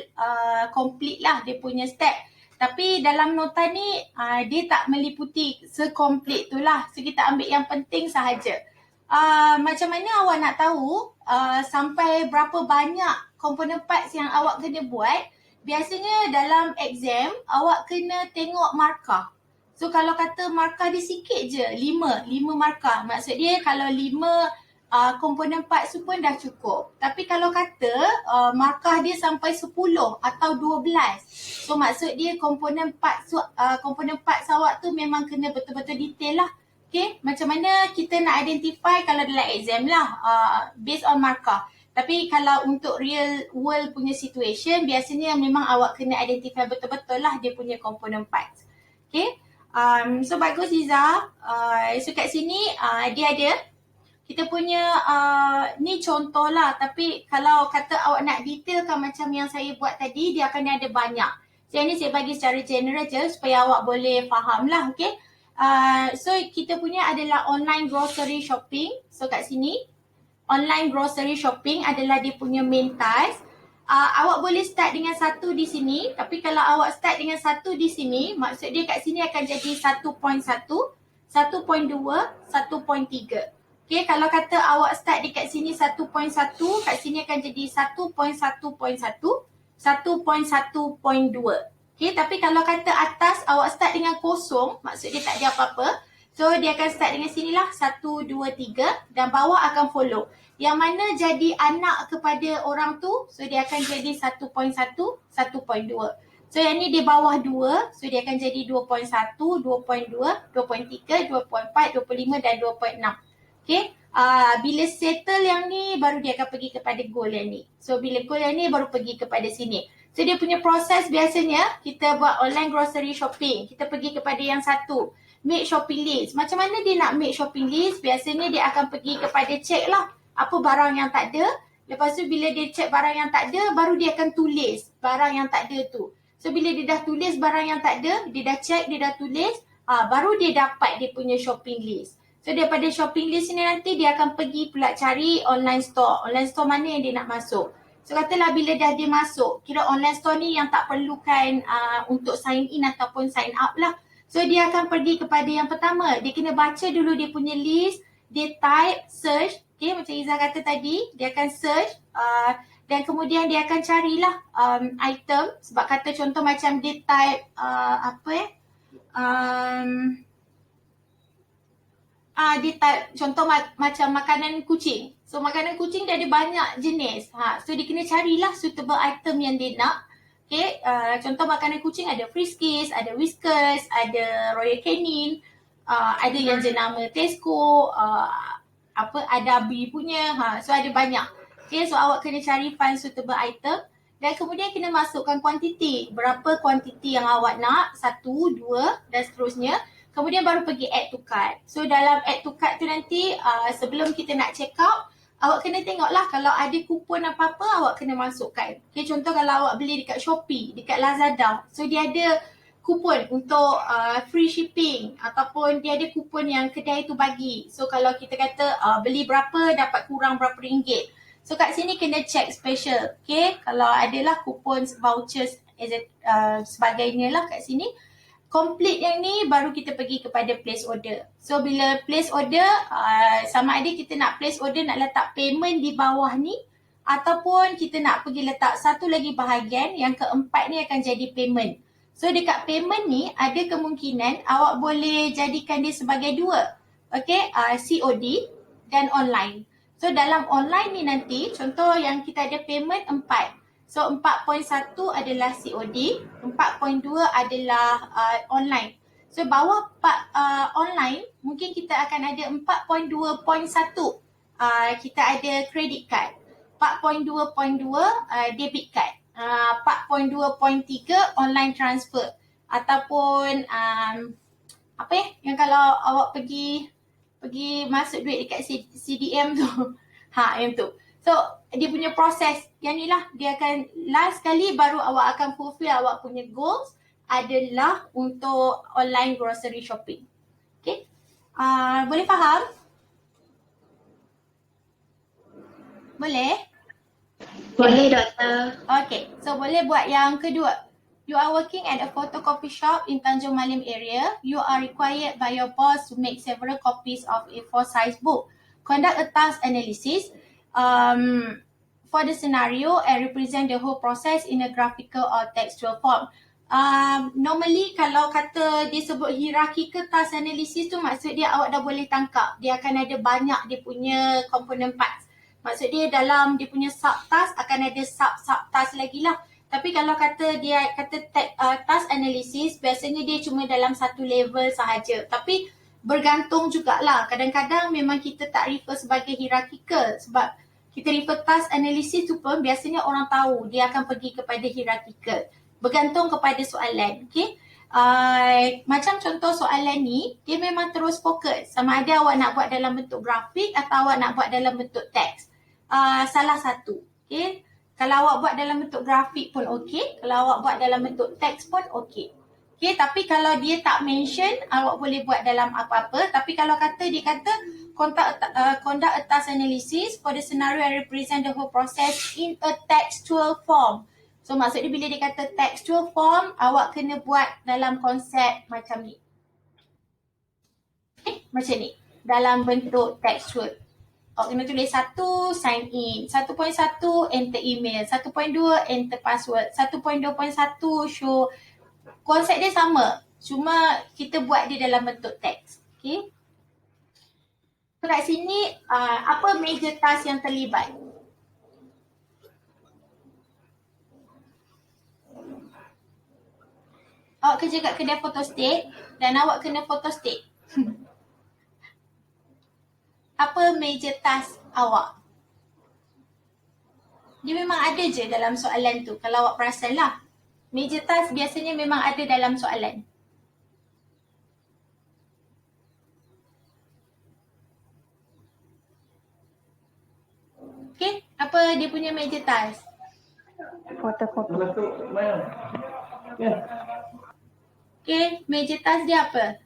complete lah dia punya step. Tapi dalam nota ni dia tak meliputi sekomplit tu lah. So kita ambil yang penting sahaja. Macam mana awak nak tahu sampai berapa banyak component parts yang awak kena buat? Biasanya dalam exam awak kena tengok markah. So kalau kata markah dia sikit je, 5 markah. Maksud dia kalau 5 component parts tu pun dah cukup. Tapi kalau kata markah dia sampai 10 atau 12. So maksud dia component parts awak tu memang kena betul-betul detail lah. Okay, macam mana kita nak identify kalau dalam exam lah based on markah. Tapi kalau untuk real world punya situation, biasanya memang awak kena identify betul-betul lah dia punya component parts. Okay, so bagus Izzah. So kat sini dia ada kita punya ni contoh lah, tapi kalau kata awak nak detailkan macam yang saya buat tadi, dia akan ada banyak. So yang ni saya bagi secara general je supaya awak boleh faham lah, okay. So kita punya adalah online grocery shopping. So kat sini, online grocery shopping adalah dia punya main task. Awak boleh start dengan 1 di sini, tapi kalau awak start dengan 1 di sini, maksud dia kat sini akan jadi 1.1, 1.2, 1.3. Okay, kalau kata awak start dekat sini 1.1, kat sini akan jadi 1.1.1, 1.1.2. Okay, tapi kalau kata atas awak start dengan kosong, maksud dia tak ada apa-apa. So dia akan start dengan sinilah 1, 2, 3 dan bawah akan follow. Yang mana jadi anak kepada orang tu, so dia akan jadi 1.1, 1.2. So yang ni di bawah 2, so dia akan jadi 2.1, 2.2, 2.3, 2.4, 2.5 dan 2.6. Okay, bila settle yang ni baru dia akan pergi kepada goal yang ni. So bila goal yang ni baru pergi kepada sini. So dia punya proses biasanya kita buat online grocery shopping. Kita pergi kepada yang satu, make shopping list. Macam mana dia nak make shopping list? Biasanya dia akan pergi kepada check lah apa barang yang tak ada. Lepas tu bila dia check barang yang tak ada, baru dia akan tulis barang yang tak ada tu. So bila dia dah tulis barang yang tak ada, dia dah check, dia dah tulis, baru dia dapat dia punya shopping list. So daripada shopping list ni nanti dia akan pergi pula cari online store. Online store mana yang dia nak masuk. So katalah bila dah dia masuk, kira online store ni yang tak perlukan untuk sign in ataupun sign up lah. So dia akan pergi kepada yang pertama. Dia kena baca dulu dia punya list, dia type, search. Okay, macam Izzah kata tadi, dia akan search dan kemudian dia akan carilah item. Sebab kata contoh macam dia type dia type contoh macam makanan kucing. So makanan kucing dia ada banyak jenis. So dia kena carilah suitable item yang dia nak. Okay, contoh makanan kucing ada Friskies, ada Whiskas, ada Royal Canin, ada yang jenama Tesco, ada Abi punya. So ada banyak. Okay, so awak kena cari find suitable item dan kemudian kena masukkan kuantiti. Berapa kuantiti yang awak nak, 1, 2 dan seterusnya. Kemudian baru pergi add to cart. So dalam add to cart tu nanti sebelum kita nak check out, awak kena tengoklah kalau ada kupon apa-apa awak kena masukkan. Okay, contoh kalau awak beli dekat Shopee, dekat Lazada. So dia ada kupon untuk free shipping ataupun dia ada kupon yang kedai tu bagi. So kalau kita kata beli berapa dapat kurang berapa ringgit. So kat sini kena check special. Okay, kalau adalah kupon vouchers sebagainya lah kat sini. Complete yang ni baru kita pergi kepada place order. So bila place order, sama ada kita nak place order nak letak payment di bawah ni ataupun kita nak pergi letak satu lagi bahagian yang keempat ni akan jadi payment. So dekat payment ni ada kemungkinan awak boleh jadikan dia sebagai dua. Okay, COD dan online. So dalam online ni nanti contoh yang kita ada payment 4. So 4.1 adalah COD, 4.2 adalah online. So bawah online mungkin kita akan ada 4.2.1 kita ada credit card, 4.2.2 debit card, 4.2.3 online transfer ataupun yang kalau awak pergi masuk duit dekat CDM tu. Yang tu. So dia punya proses yang ni lah, dia akan last kali baru awak akan fulfill awak punya goals adalah untuk online grocery shopping. Okay, boleh faham? Boleh? Boleh, Doktor. Okay, so boleh buat yang kedua. You are working at a photocopy shop in Tanjung Malim area. You are required by your boss to make several copies of A4 size book. Conduct a task analysis for the scenario and represent the whole process in a graphical or textual form. Normally kalau kata dia sebut hierarchical task analysis tu maksud dia awak dah boleh tangkap. Dia akan ada banyak dia punya component parts. Maksud dia dalam dia punya sub-task akan ada sub-task lagi lah. Tapi kalau kata dia kata task analysis, biasanya dia cuma dalam satu level sahaja. Tapi bergantung jugalah. Kadang-kadang memang kita tak refer sebagai hierarchical sebab kita refer task analysis tu pun biasanya orang tahu dia akan pergi kepada hierarchical. Bergantung kepada soalan. Okay? Macam contoh soalan ni, dia memang terus fokus. Sama ada awak nak buat dalam bentuk grafik atau awak nak buat dalam bentuk teks. Salah satu. Okay? Kalau awak buat dalam bentuk grafik pun okey. Kalau awak buat dalam bentuk teks pun okey. Okay? Tapi kalau dia tak mention, awak boleh buat dalam apa-apa. Tapi kalau dia kata conduct a task analysis for the scenario and represent the whole process in a textual form. So maksud dia bila dia kata textual form, awak kena buat dalam konsep macam ni. Macam ni. Dalam bentuk textual. Awak kena tulis 1, sign in. 1.1, enter email. 1.2, enter password. 1.2.1, show. Konsep dia sama. Cuma kita buat dia dalam bentuk teks. Okay. So kat sini apa major task yang terlibat? Awak kerja kat kedai photostat dan awak kena photostat. Apa major task awak? Dia memang ada je dalam soalan tu kalau awak perasan lah. Major task biasanya memang ada dalam soalan. Okay, apa dia punya major task? Photocopy. Okay, major task dia apa?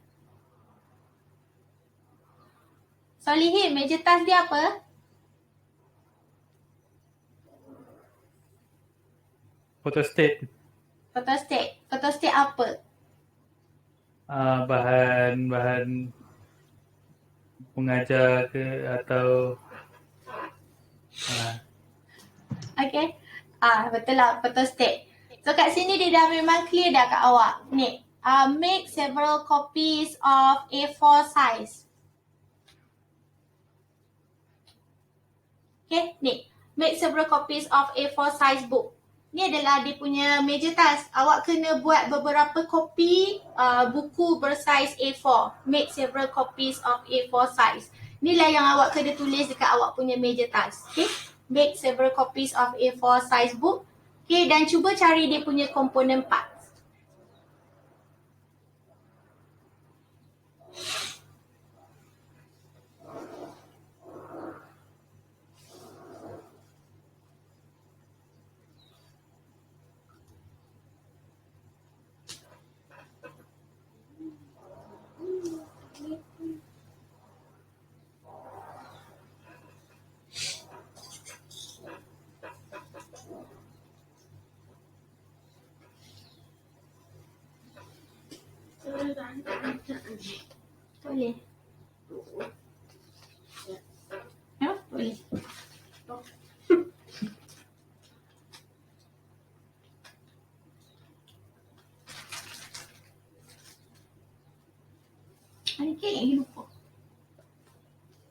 Solihin, major task dia apa? Photostat. Photostat. Photostat apa? Bahan pengajar ke atau Okay. Betul lah, photostat. So kat sini dia dah memang clear dah kat awak. Ni, make several copies of A4 size. Okay, ni. Make several copies of A4 size book. Ni adalah dia punya major task. Awak kena buat beberapa kopi buku bersaiz A4. Make several copies of A4 size. Inilah yang awak kena tulis dekat awak punya major task. Okay, make several copies of A4 size book. Okay, dan cuba cari dia punya component parts. Boleh. Ya, boleh. Ada kek lagi lupa.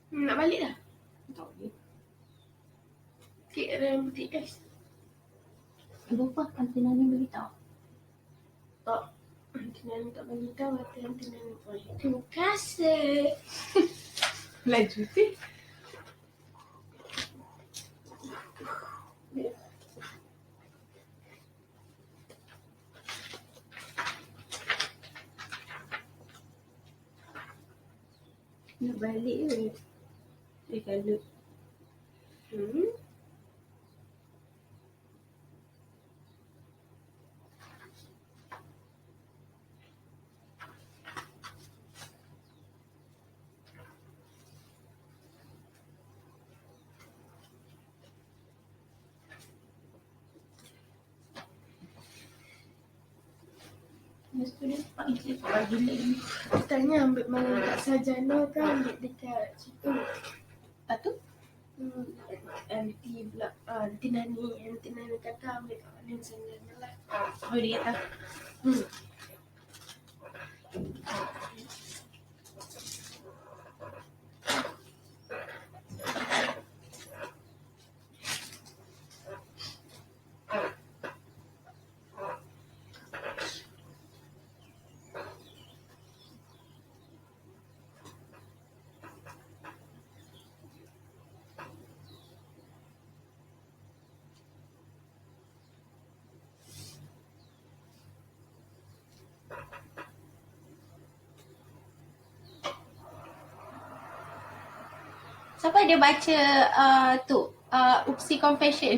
Nak balik dah? Tak boleh. Kek dalam BTS. Lupa kantin ni beritahu. Tak. Antina ni tak bagi tahu kata Antina ni boleh. Terima kasih. Laju sih. Nak balik ke? Kalau student pak itu bagi lagi. Tanya ambil mana dekat sarjana kan ambil dekat situ. Lepas tu? Nanti pula Antina ni kata ambil kat mana sarjana lah. Oh dia kata. Siapa dia baca Upsi Confession?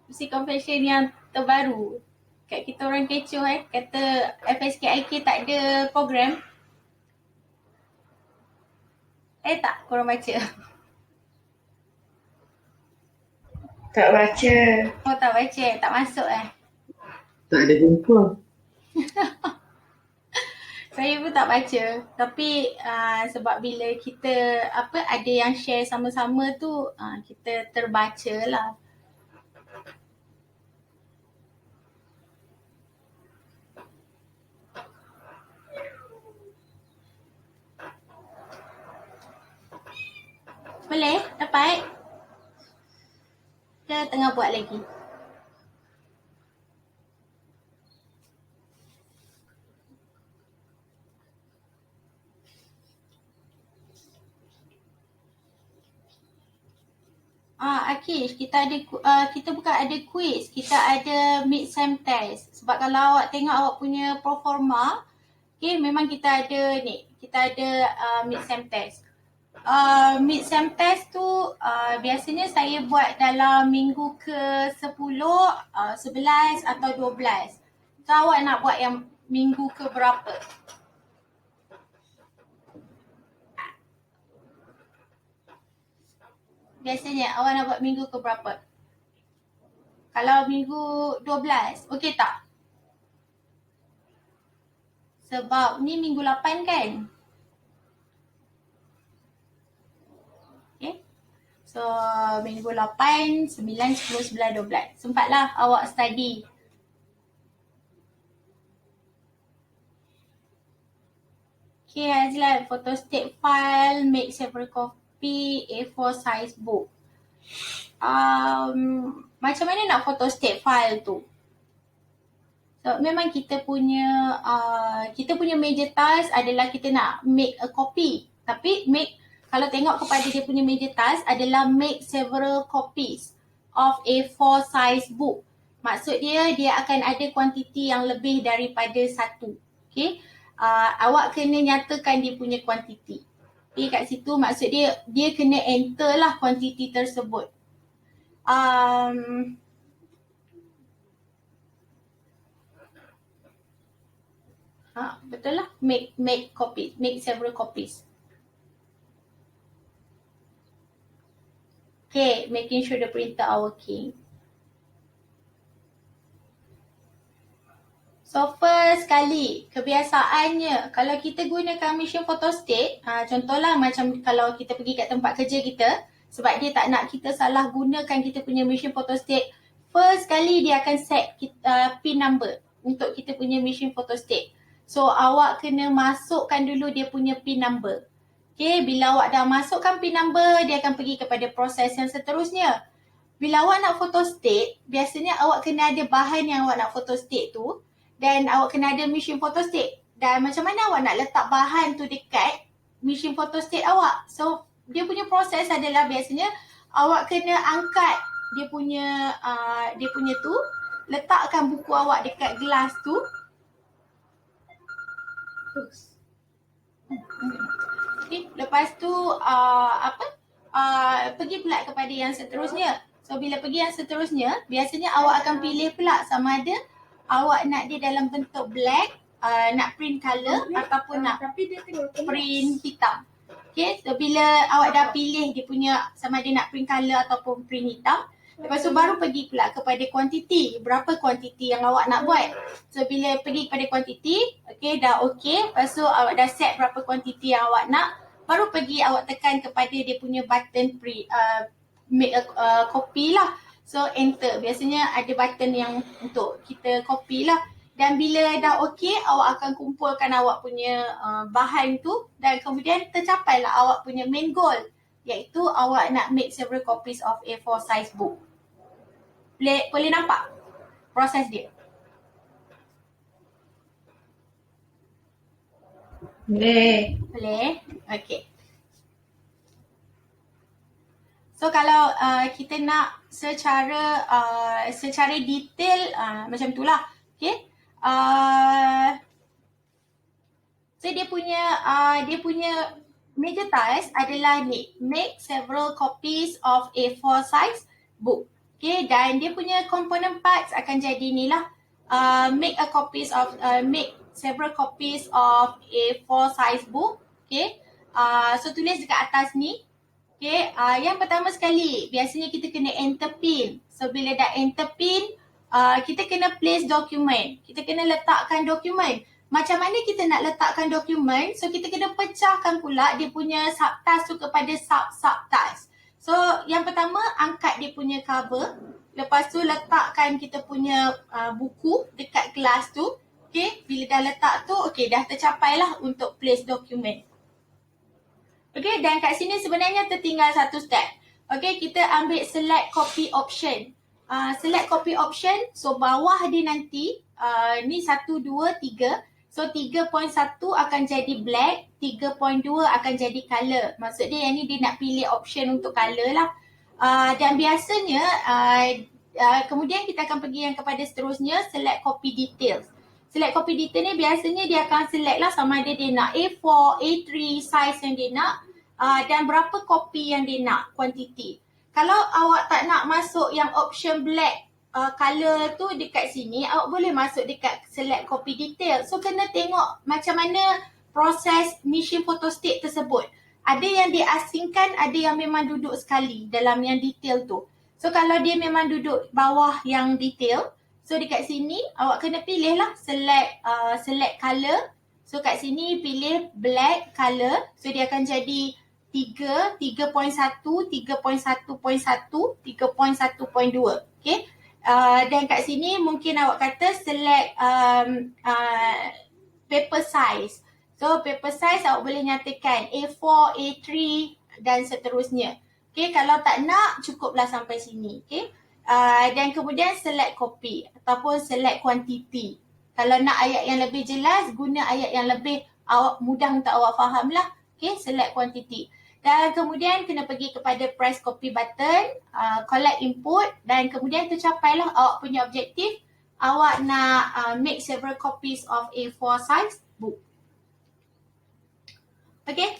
Upsi Confession yang terbaru. Kat kita orang kecoh kata FSKIK tak ada program. Tak korang baca? Tak baca. Oh tak baca, tak masuk Tak ada jumpa. Saya pun tak baca. Tapi sebab bila kita ada yang share sama-sama tu kita terbaca lah. dapat? Ke tengah buat lagi? Akish, kita bukan ada quiz, kita ada mid-sem test. Sebab kalau awak tengok awak punya proforma, okay, memang kita ada mid-sem test. Mid-sem test tu biasanya saya buat dalam minggu ke-10, 11 atau 12. So awak nak buat yang minggu ke berapa? Biasanya awak nak buat minggu ke berapa? Kalau minggu 12, okey tak? Sebab ni minggu 8 kan? Okay. So minggu 8, 9, 10, 11, 12. Sempatlah awak study. Okay Hazlan, photostat file, make several copy A4 size book. Macam mana nak photostat file tu? So memang kita punya major task adalah kita nak make a copy. Tapi kalau tengok kepada dia punya major task adalah make several copies of A4 size book. Maksud dia akan ada kuantiti yang lebih daripada satu. Okay? Awak kena nyatakan dia punya kuantiti. Okay, kat situ maksud dia kena enter lah kuantiti tersebut. Betul lah, make copies, make several copies. Okay, making sure the printer are working. So first kali, kebiasaannya kalau kita gunakan mesin photostat, contohlah macam kalau kita pergi kat tempat kerja kita, sebab dia tak nak kita salah gunakan kita punya mesin photostat, first kali dia akan set pin number untuk kita punya mesin photostat. So awak kena masukkan dulu dia punya pin number. Okay, bila awak dah masukkan pin number, dia akan pergi kepada proses yang seterusnya. Bila awak nak photostat, biasanya awak kena ada bahan yang awak nak photostat tu. Dan awak kena ada mesin photostat. Dan macam mana awak nak letak bahan tu dekat mesin photostat awak? So, dia punya proses adalah biasanya awak kena angkat dia punya tu, letakkan buku awak dekat gelas tu. Okay, lepas tu pergi pula kepada yang seterusnya. So, bila pergi yang seterusnya, biasanya awak akan pilih pula sama ada awak nak dia dalam bentuk black, nak print colour ataupun nak print hitam. Okay, so bila awak dah pilih dia punya sama ada nak print colour ataupun print hitam, lepas tu baru pergi pula kepada kuantiti, berapa kuantiti yang awak nak buat. So bila pergi kepada kuantiti, okay, dah okay, lepas tu awak dah set berapa kuantiti yang awak nak, baru pergi awak tekan kepada dia punya button print, make a copy lah. So enter, biasanya ada button yang untuk kita copy lah. Dan bila dah okey, awak akan kumpulkan awak punya bahan tu dan kemudian tercapailah awak punya main goal, iaitu awak nak make several copies of A4 size book. Boleh nampak proses dia? Boleh? Okay. So kalau kita nak secara detail macam itulah. Okay. So dia punya major task adalah ni, make several copies of A4 size book. Okay, dan dia punya component parts akan jadi ni lah. Make several copies of A4 size book. Okay. So tulis dekat atas ni. Okay, yang pertama sekali, biasanya kita kena enter pin. So bila dah enter pin, kita kena place dokumen. Kita kena letakkan dokumen. Macam mana kita nak letakkan dokumen? So kita kena pecahkan pula dia punya subtask tu kepada subtask. So yang pertama, angkat dia punya cover. Lepas tu letakkan kita punya buku dekat gelas tu. Okay, bila dah letak tu, okay, dah tercapailah untuk place dokumen. Okay, dan kat sini sebenarnya tertinggal satu step. Okay, kita ambil select copy option. Select copy option, so bawah dia nanti, ni 1, 2, 3. So 3.1 akan jadi black, 3.2 akan jadi color. Maksud dia yang ni dia nak pilih option untuk color lah. Dan biasanya, kemudian kita akan pergi yang kepada seterusnya, select copy details. Select copy detail ni biasanya dia akan select lah sama ada dia nak A4, A3 size yang dia nak, dan berapa kopi yang dia nak, quantity. Kalau awak tak nak masuk yang option black color tu dekat sini, awak boleh masuk dekat select copy detail. So kena tengok macam mana proses machine photostat tersebut. Ada yang diasingkan, ada yang memang duduk sekali dalam yang detail tu. So kalau dia memang duduk bawah yang detail, so dekat sini awak kena pilih lah select color. So kat sini pilih black color. So dia akan jadi 3, 3.1, 3.1.1, 3.1.2. Okay. Dan kat sini mungkin awak kata select paper size. So paper size awak boleh nyatakan A4, A3 dan seterusnya. Okay, kalau tak nak cukuplah sampai sini. Okay. Dan kemudian select copy ataupun select quantity. Kalau nak ayat yang lebih jelas, guna ayat yang lebih mudah untuk awak faham lah. Okay, select quantity. Dan kemudian kena pergi kepada press copy button, collect input, dan kemudian tercapailah awak punya objektif. Awak nak make several copies of A4 size book. Okay,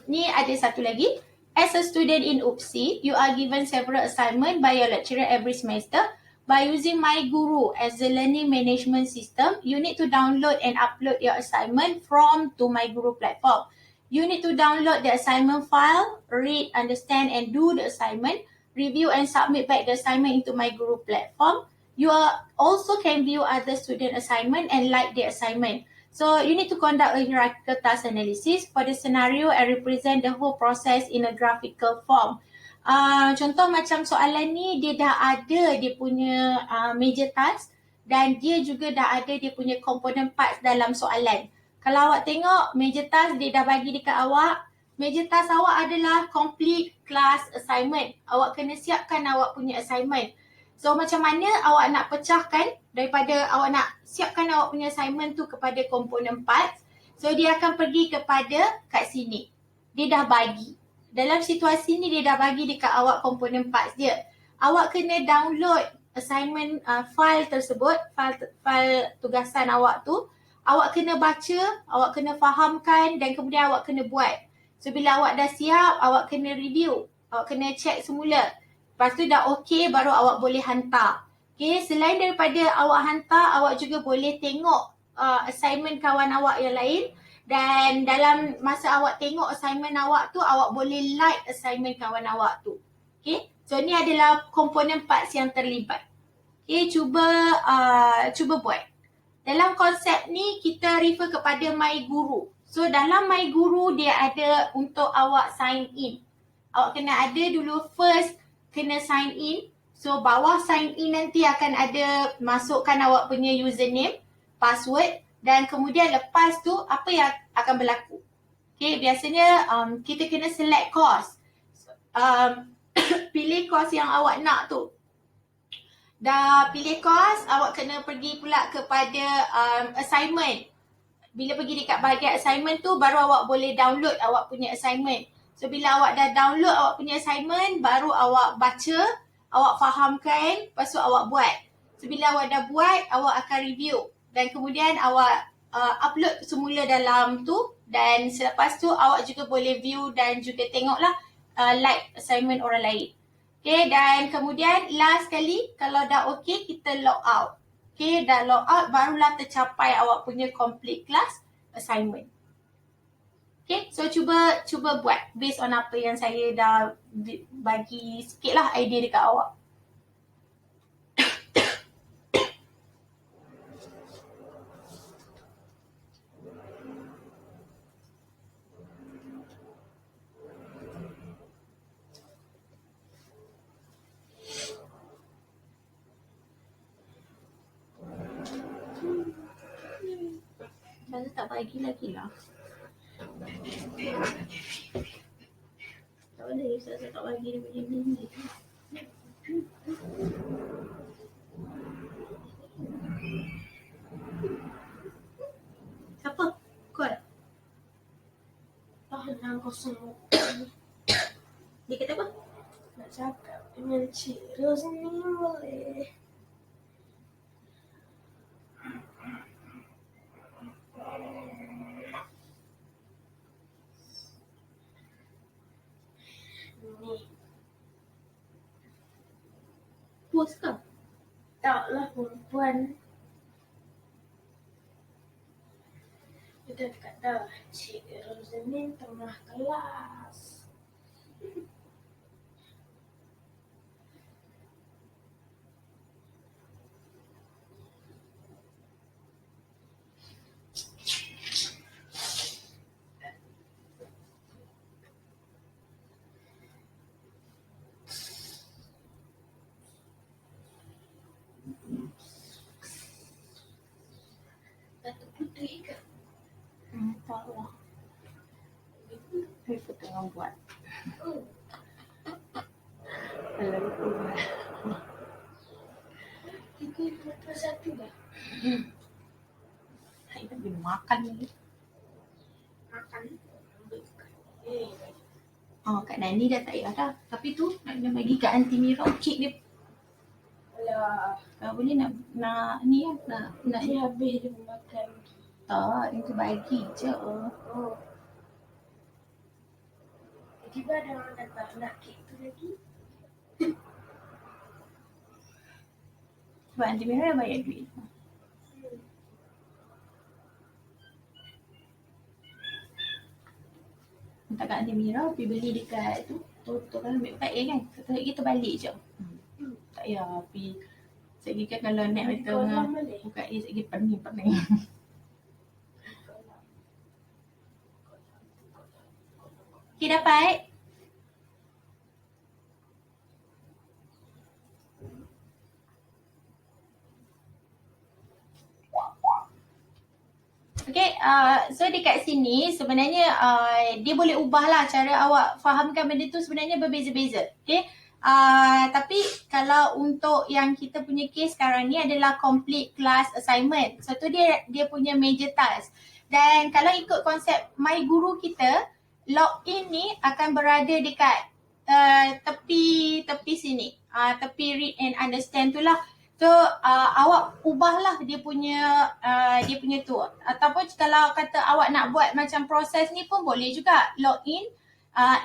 ni ada satu lagi. As a student in UPSI, you are given several assignments by your lecturer every semester. By using MyGuru as the learning management system, you need to download and upload your assignment to MyGuru platform. You need to download the assignment file, read, understand and do the assignment, review and submit back the assignment into MyGuru platform. You also can view other student assignment and like the assignment. So you need to conduct a hierarchical task analysis for the scenario and represent the whole process in a graphical form. Contoh macam soalan ni dia dah ada dia punya major task dan dia juga dah ada dia punya component parts dalam soalan. Kalau awak tengok major task dia dah bagi dekat awak, major task awak adalah complete class assignment. Awak kena siapkan awak punya assignment. So macam mana awak nak pecahkan daripada awak nak siapkan awak punya assignment tu kepada component parts. So dia akan pergi kepada kat sini. Dia dah bagi. Dalam situasi ni dia dah bagi dekat awak component parts dia. Awak kena download assignment file tersebut, file tugasan awak tu. Awak kena baca, awak kena fahamkan dan kemudian awak kena buat. So bila awak dah siap, awak kena review. Awak kena check semula. Lepas tu dah okey baru awak boleh hantar. Okay, selain daripada awak hantar, awak juga boleh tengok assignment kawan awak yang lain. Dan dalam masa awak tengok assignment awak tu, awak boleh like assignment kawan awak tu. Okay, so ni adalah komponen parts yang terlibat. Okay, cuba buat. Dalam konsep ni kita refer kepada MyGuru. So dalam MyGuru dia ada untuk awak sign in. Awak kena ada dulu first kena sign in. So bawah sign in nanti akan ada masukkan awak punya username, password dan kemudian lepas tu apa yang akan berlaku. Okay, biasanya kita kena select course. Pilih course yang awak nak tu. Dah pilih course, awak kena pergi pula kepada assignment. Bila pergi dekat bahagian assignment tu, baru awak boleh download awak punya assignment. So bila awak dah download awak punya assignment, baru awak baca, awak fahamkan, lepas tu awak buat. So bila awak dah buat, awak akan review. Dan kemudian awak upload semula dalam tu. Dan selepas tu awak juga boleh view dan juga tengoklah like assignment orang lain. Okay, dan kemudian last kali kalau dah okay kita log out. Okay, dah log out barulah tercapai awak punya complete class assignment. Okay, so cuba buat based on apa yang saya dah bagi sikit lah idea dekat awak. Saya tak bagi lagi lah. Tak boleh, saya tak bagi dia punya bini. Siapa? Call. Tahan kosong. Dia kata apa? Nak cakap dengan Cik Ros ni boleh. Ni. Puas ke? Taklah perempuan. Dia dah kata Cik Rosanin tengah kelas. Datuk Putri ke? Tak lah. Saya tengah buat. Oh, Kalau itu buat. 3.21 dah. Saya tak boleh makan lagi. Makan. Oh, Kak Nani dah tak payah dah. Tapi tu nak kena bagi kat Aunty Mira kek dia. Alah, Kalau boleh nak ni lah. Nak dia habis dia makan. tak, dia tu bagi je. Oh. Tiba ada orang datang nak kek tu lagi. Sebab Aunty Mira dah bayar duit. Minta kat Aunty Mira pergi beli dekat tu. Toto kan ambil 4A kan. Satu hari kita balik je. Tak payah pergi. Sekali kan kalau nak kata Kolam balik. buka dia sekali pening-pening. Okay, dapat. Okay, so dekat sini sebenarnya dia boleh ubahlah cara awak fahamkan benda tu sebenarnya berbeza-beza. Okay, tapi kalau untuk yang kita punya case sekarang ni adalah complete class assignment. So tu dia punya major task. Dan kalau ikut konsep My Guru kita, login ni akan berada dekat tepi sini. Tepi read and understand tu lah. So awak ubahlah dia punya tu. Ataupun kalau kata awak nak buat macam proses ni pun boleh juga. Login,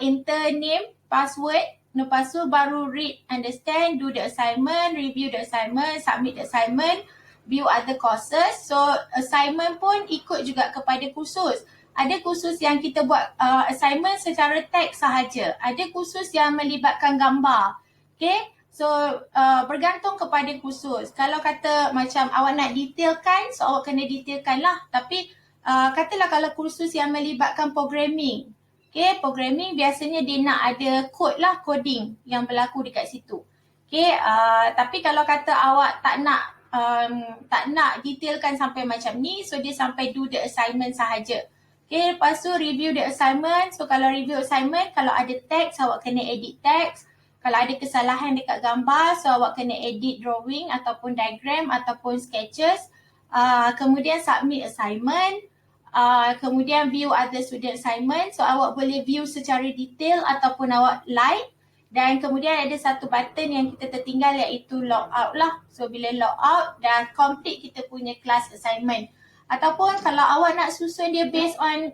enter name, password, lepas tu baru read, understand, do the assignment, review the assignment, submit the assignment, view other courses. So assignment pun ikut juga kepada kursus. Ada kursus yang kita buat assignment secara teks sahaja. Ada kursus yang melibatkan gambar. Okay? So bergantung kepada kursus. Kalau kata macam awak nak detailkan, so awak kena detailkan lah. Tapi katalah kalau kursus yang melibatkan programming. Okay, programming biasanya dia nak ada code lah, coding yang berlaku dekat situ. Okay, tapi kalau kata awak tak nak detailkan sampai macam ni, so dia sampai do the assignment sahaja. Okay, lepas tu review the assignment. So kalau review assignment, kalau ada text, awak kena edit text. Kalau ada kesalahan dekat gambar, so awak kena edit drawing ataupun diagram ataupun sketches. Kemudian submit assignment. Kemudian view other student assignment. So awak boleh view secara detail ataupun awak like. Dan kemudian ada satu button yang kita tertinggal iaitu log out lah. So bila log out, dah complete kita punya class assignment. Ataupun kalau awak nak susun dia based on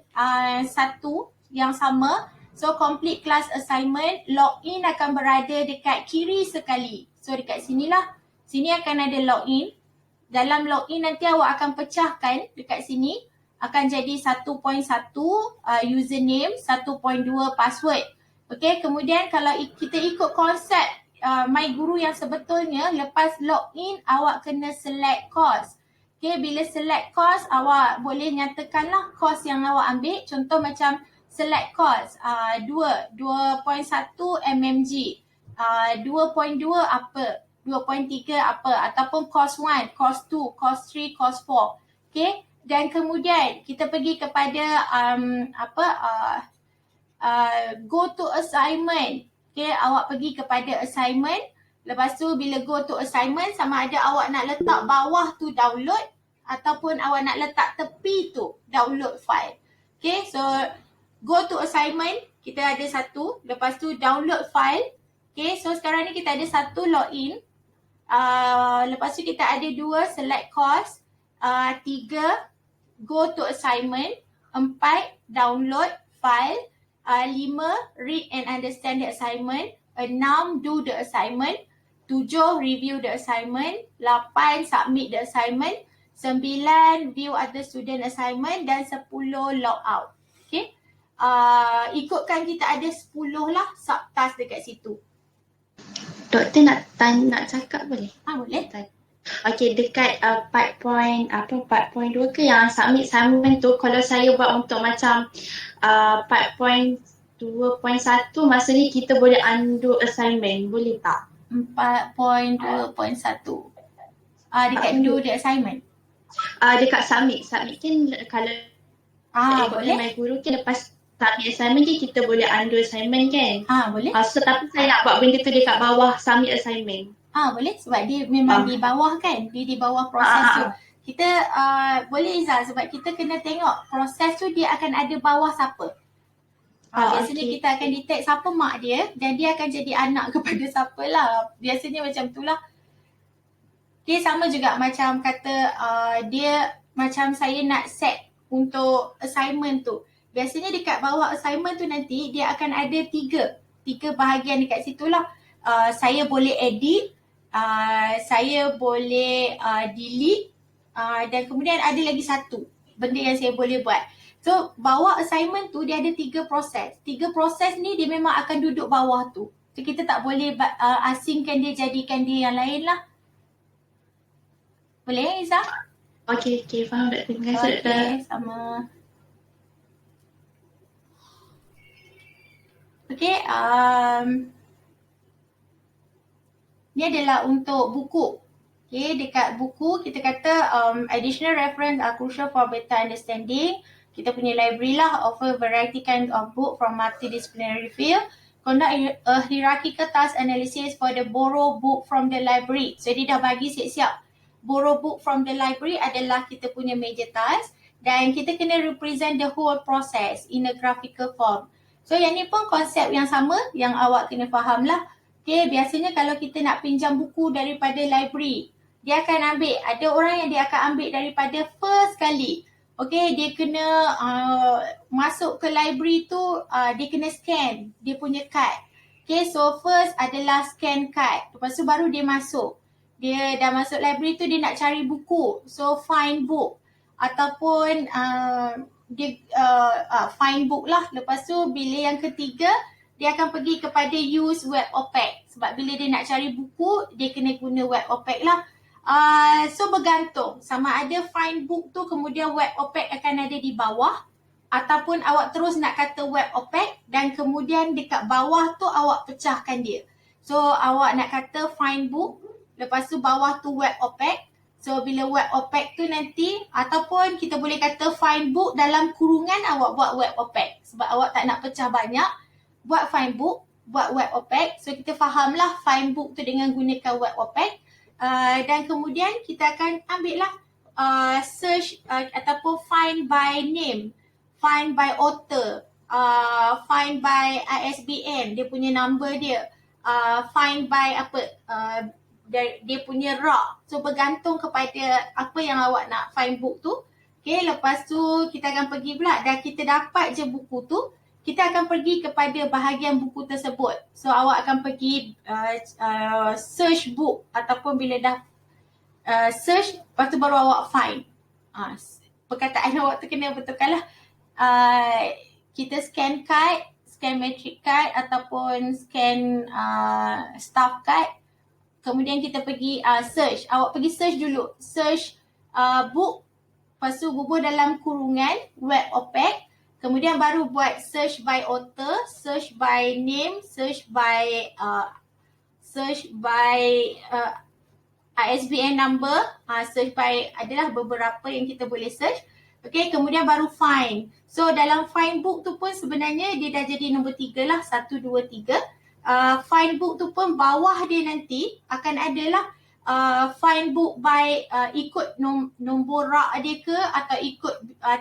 satu yang sama, so complete class assignment, login akan berada dekat kiri sekali. So dekat sinilah, sini akan ada login. Dalam login nanti awak akan pecahkan dekat sini, akan jadi 1.1 username, 1.2 password. Okay, kemudian kalau kita ikut konsep My Guru yang sebetulnya, lepas login awak kena select course. Okay, bila select course awak boleh nyatakanlah course yang awak ambil. Contoh macam select course 2.1 MMG, 2.2 apa, 2.3 apa, ataupun course 1, course 2, course 3, course 4. Okay, dan kemudian kita pergi kepada go to assignment. Okay, awak pergi kepada assignment. Lepas tu bila go to assignment, sama ada awak nak letak bawah tu download ataupun awak nak letak tepi tu download file. Okay, so go to assignment, kita ada satu. Lepas tu download file. Okay, so sekarang ni kita ada satu login. Lepas tu kita ada 2 select course. 3 go to assignment. 4 download file. 5 read and understand the assignment. 6 do the assignment. 7 review the assignment. 8 submit the assignment. 9 view other student assignment. Dan 10 log out. Okay. Ikutkan kita ada 10 lah subtask dekat situ. Doktor nak cakap boleh? Boleh. Okay, dekat part point 2 ke yang submit assignment tu, kalau saya buat untuk macam part point 2.1, maksudnya kita boleh undo assignment, boleh tak? 4.2.1 dekat do the assignment. Dekat submit kan kalau Boleh. My guru kan lepas submit assignment je kita boleh undo assignment kan? Boleh. So tapi saya nak buat benda tu dekat bawah submit assignment. Boleh sebab dia memang di bawah kan. Dia di bawah proses tu. Kita boleh Izzah sebab kita kena tengok proses tu dia akan ada bawah siapa. Biasanya kita akan detect siapa mak dia dan dia akan jadi anak kepada siapa lah. Biasanya macam tu lah. Dia sama juga macam kata dia macam saya nak set untuk assignment tu. Biasanya dekat bawah assignment tu nanti dia akan ada tiga bahagian dekat situ lah. Saya boleh edit, saya boleh delete dan kemudian ada lagi satu benda yang saya boleh buat. So bawah assignment tu dia ada 3 proses. 3 proses ni dia memang akan duduk bawah tu. So kita tak boleh asingkan dia, jadikan dia yang lain lah. Boleh Izzah? Okay, faham doktor. Terima kasih doktor. Okay, sama. Okay, ni adalah untuk buku. Okay, dekat buku kita kata additional reference are crucial for better understanding. Kita punya library lah offer variety kind of book from multidisciplinary field. Conduct a hierarchical task analysis for the borrow book from the library. So dia dah bagi siap-siap. Borrow book from the library adalah kita punya major task dan kita kena represent the whole process in a graphical form. So yang ni pun konsep yang sama yang awak kena faham lah. Okay, biasanya kalau kita nak pinjam buku daripada library, dia akan ambil, ada orang yang dia akan ambil daripada first kali. Okay, dia kena masuk ke library tu, dia kena scan dia punya card. Okay, so first adalah scan card. Lepas tu baru dia masuk. Dia dah masuk library tu, dia nak cari buku. So find book. Ataupun dia find book lah. Lepas tu bila yang ketiga, dia akan pergi kepada use web OPAC. Sebab bila dia nak cari buku, dia kena guna web OPAC lah. So bergantung sama ada find book tu kemudian web OPAC akan ada di bawah ataupun awak terus nak kata web OPAC dan kemudian dekat bawah tu awak pecahkan dia. So awak nak kata find book, lepas tu bawah tu web OPAC. So bila web OPAC tu nanti ataupun kita boleh kata find book dalam kurungan awak buat web OPAC. Sebab awak tak nak pecah banyak, buat find book, buat web OPAC. So kita fahamlah find book tu dengan gunakan web OPAC. Dan kemudian kita akan ambil lah search ataupun find by name, find by author, find by ISBN, dia punya number dia, find by apa, dia punya rak. So bergantung kepada apa yang awak nak find book tu. Okay, lepas tu kita akan pergi pula, dah kita dapat je buku tu, kita akan pergi kepada bahagian buku tersebut. So awak akan pergi search book ataupun bila dah search, lepas tu baru awak find. Perkataan awak tu kena betulkan lah. Kita scan card, scan matric card ataupun scan staff card. Kemudian kita pergi search. Awak pergi search dulu. Search book, lepas tu bubuh dalam kurungan web OPAC. Kemudian baru buat search by author, search by name, search by ISBN number, search by, adalah beberapa yang kita boleh search. Okay, kemudian baru find. So dalam find book tu pun sebenarnya dia dah jadi nombor 3 lah, 1, 2, 3. Find book tu pun bawah dia nanti akan adalah find book by ikut nombor rak dia ke atau ikut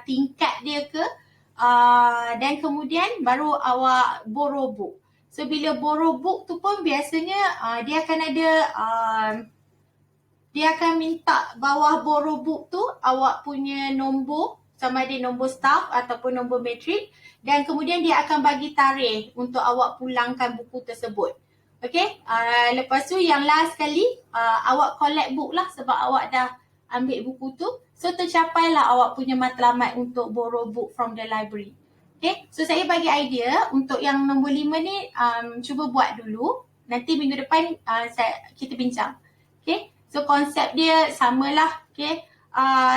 tingkat dia ke. Dan kemudian baru awak borrow book. So bila borrow book tu pun biasanya dia akan ada dia akan minta bawah borrow book tu awak punya nombor, sama ada nombor staff ataupun nombor matrik, dan kemudian dia akan bagi tarikh untuk awak pulangkan buku tersebut. Okay, lepas tu yang last sekali awak collect book lah sebab awak dah ambil buku tu. So tercapailah awak punya matlamat untuk borrow book from the library. Okay, so saya bagi idea untuk yang nombor 5 ni cuba buat dulu. Nanti minggu depan kita bincang. Okay, so konsep dia samalah. Okay,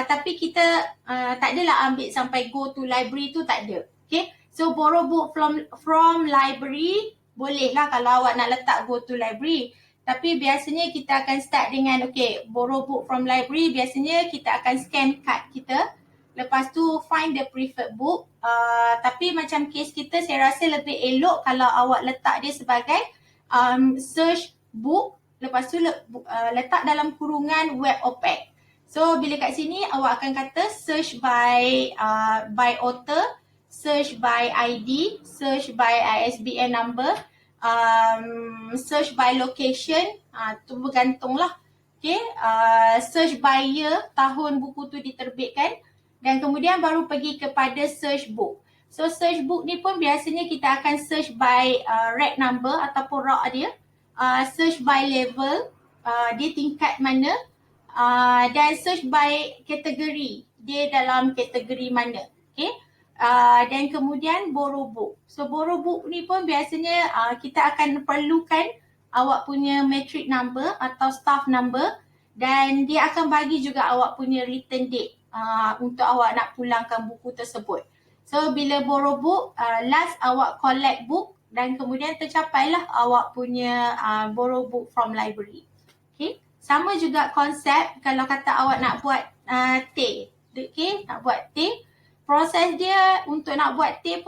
tapi kita tak adalah ambil sampai go to library tu, tak ada. Okay, so borrow book from library boleh lah kalau awak nak letak go to library. Tapi biasanya kita akan start dengan borrow book from library. Biasanya kita akan scan card kita. Lepas tu find the preferred book. Tapi macam case kita saya rasa lebih elok kalau awak letak dia sebagai search book. Lepas tu letak dalam kurungan web OPAC. So bila kat sini awak akan kata search by author, search by ID, search by ISBN number, search by location, tu bergantunglah. Okay, search by year, tahun buku tu diterbitkan, dan kemudian baru pergi kepada search book. So search book ni pun biasanya kita akan search by rack number ataupun rak dia, search by level, dia tingkat mana, dan search by kategori, dia dalam kategori mana. Okay, dan kemudian borrow book. So borrow book ni pun biasanya kita akan perlukan awak punya matric number atau staff number, dan dia akan bagi juga awak punya return date untuk awak nak pulangkan buku tersebut. So bila borrow book, last awak collect book dan kemudian tercapailah awak punya borrow book from library. Okay, sama juga konsep kalau kata awak nak buat T. Okay, nak buat T. Proses dia untuk nak buat T pun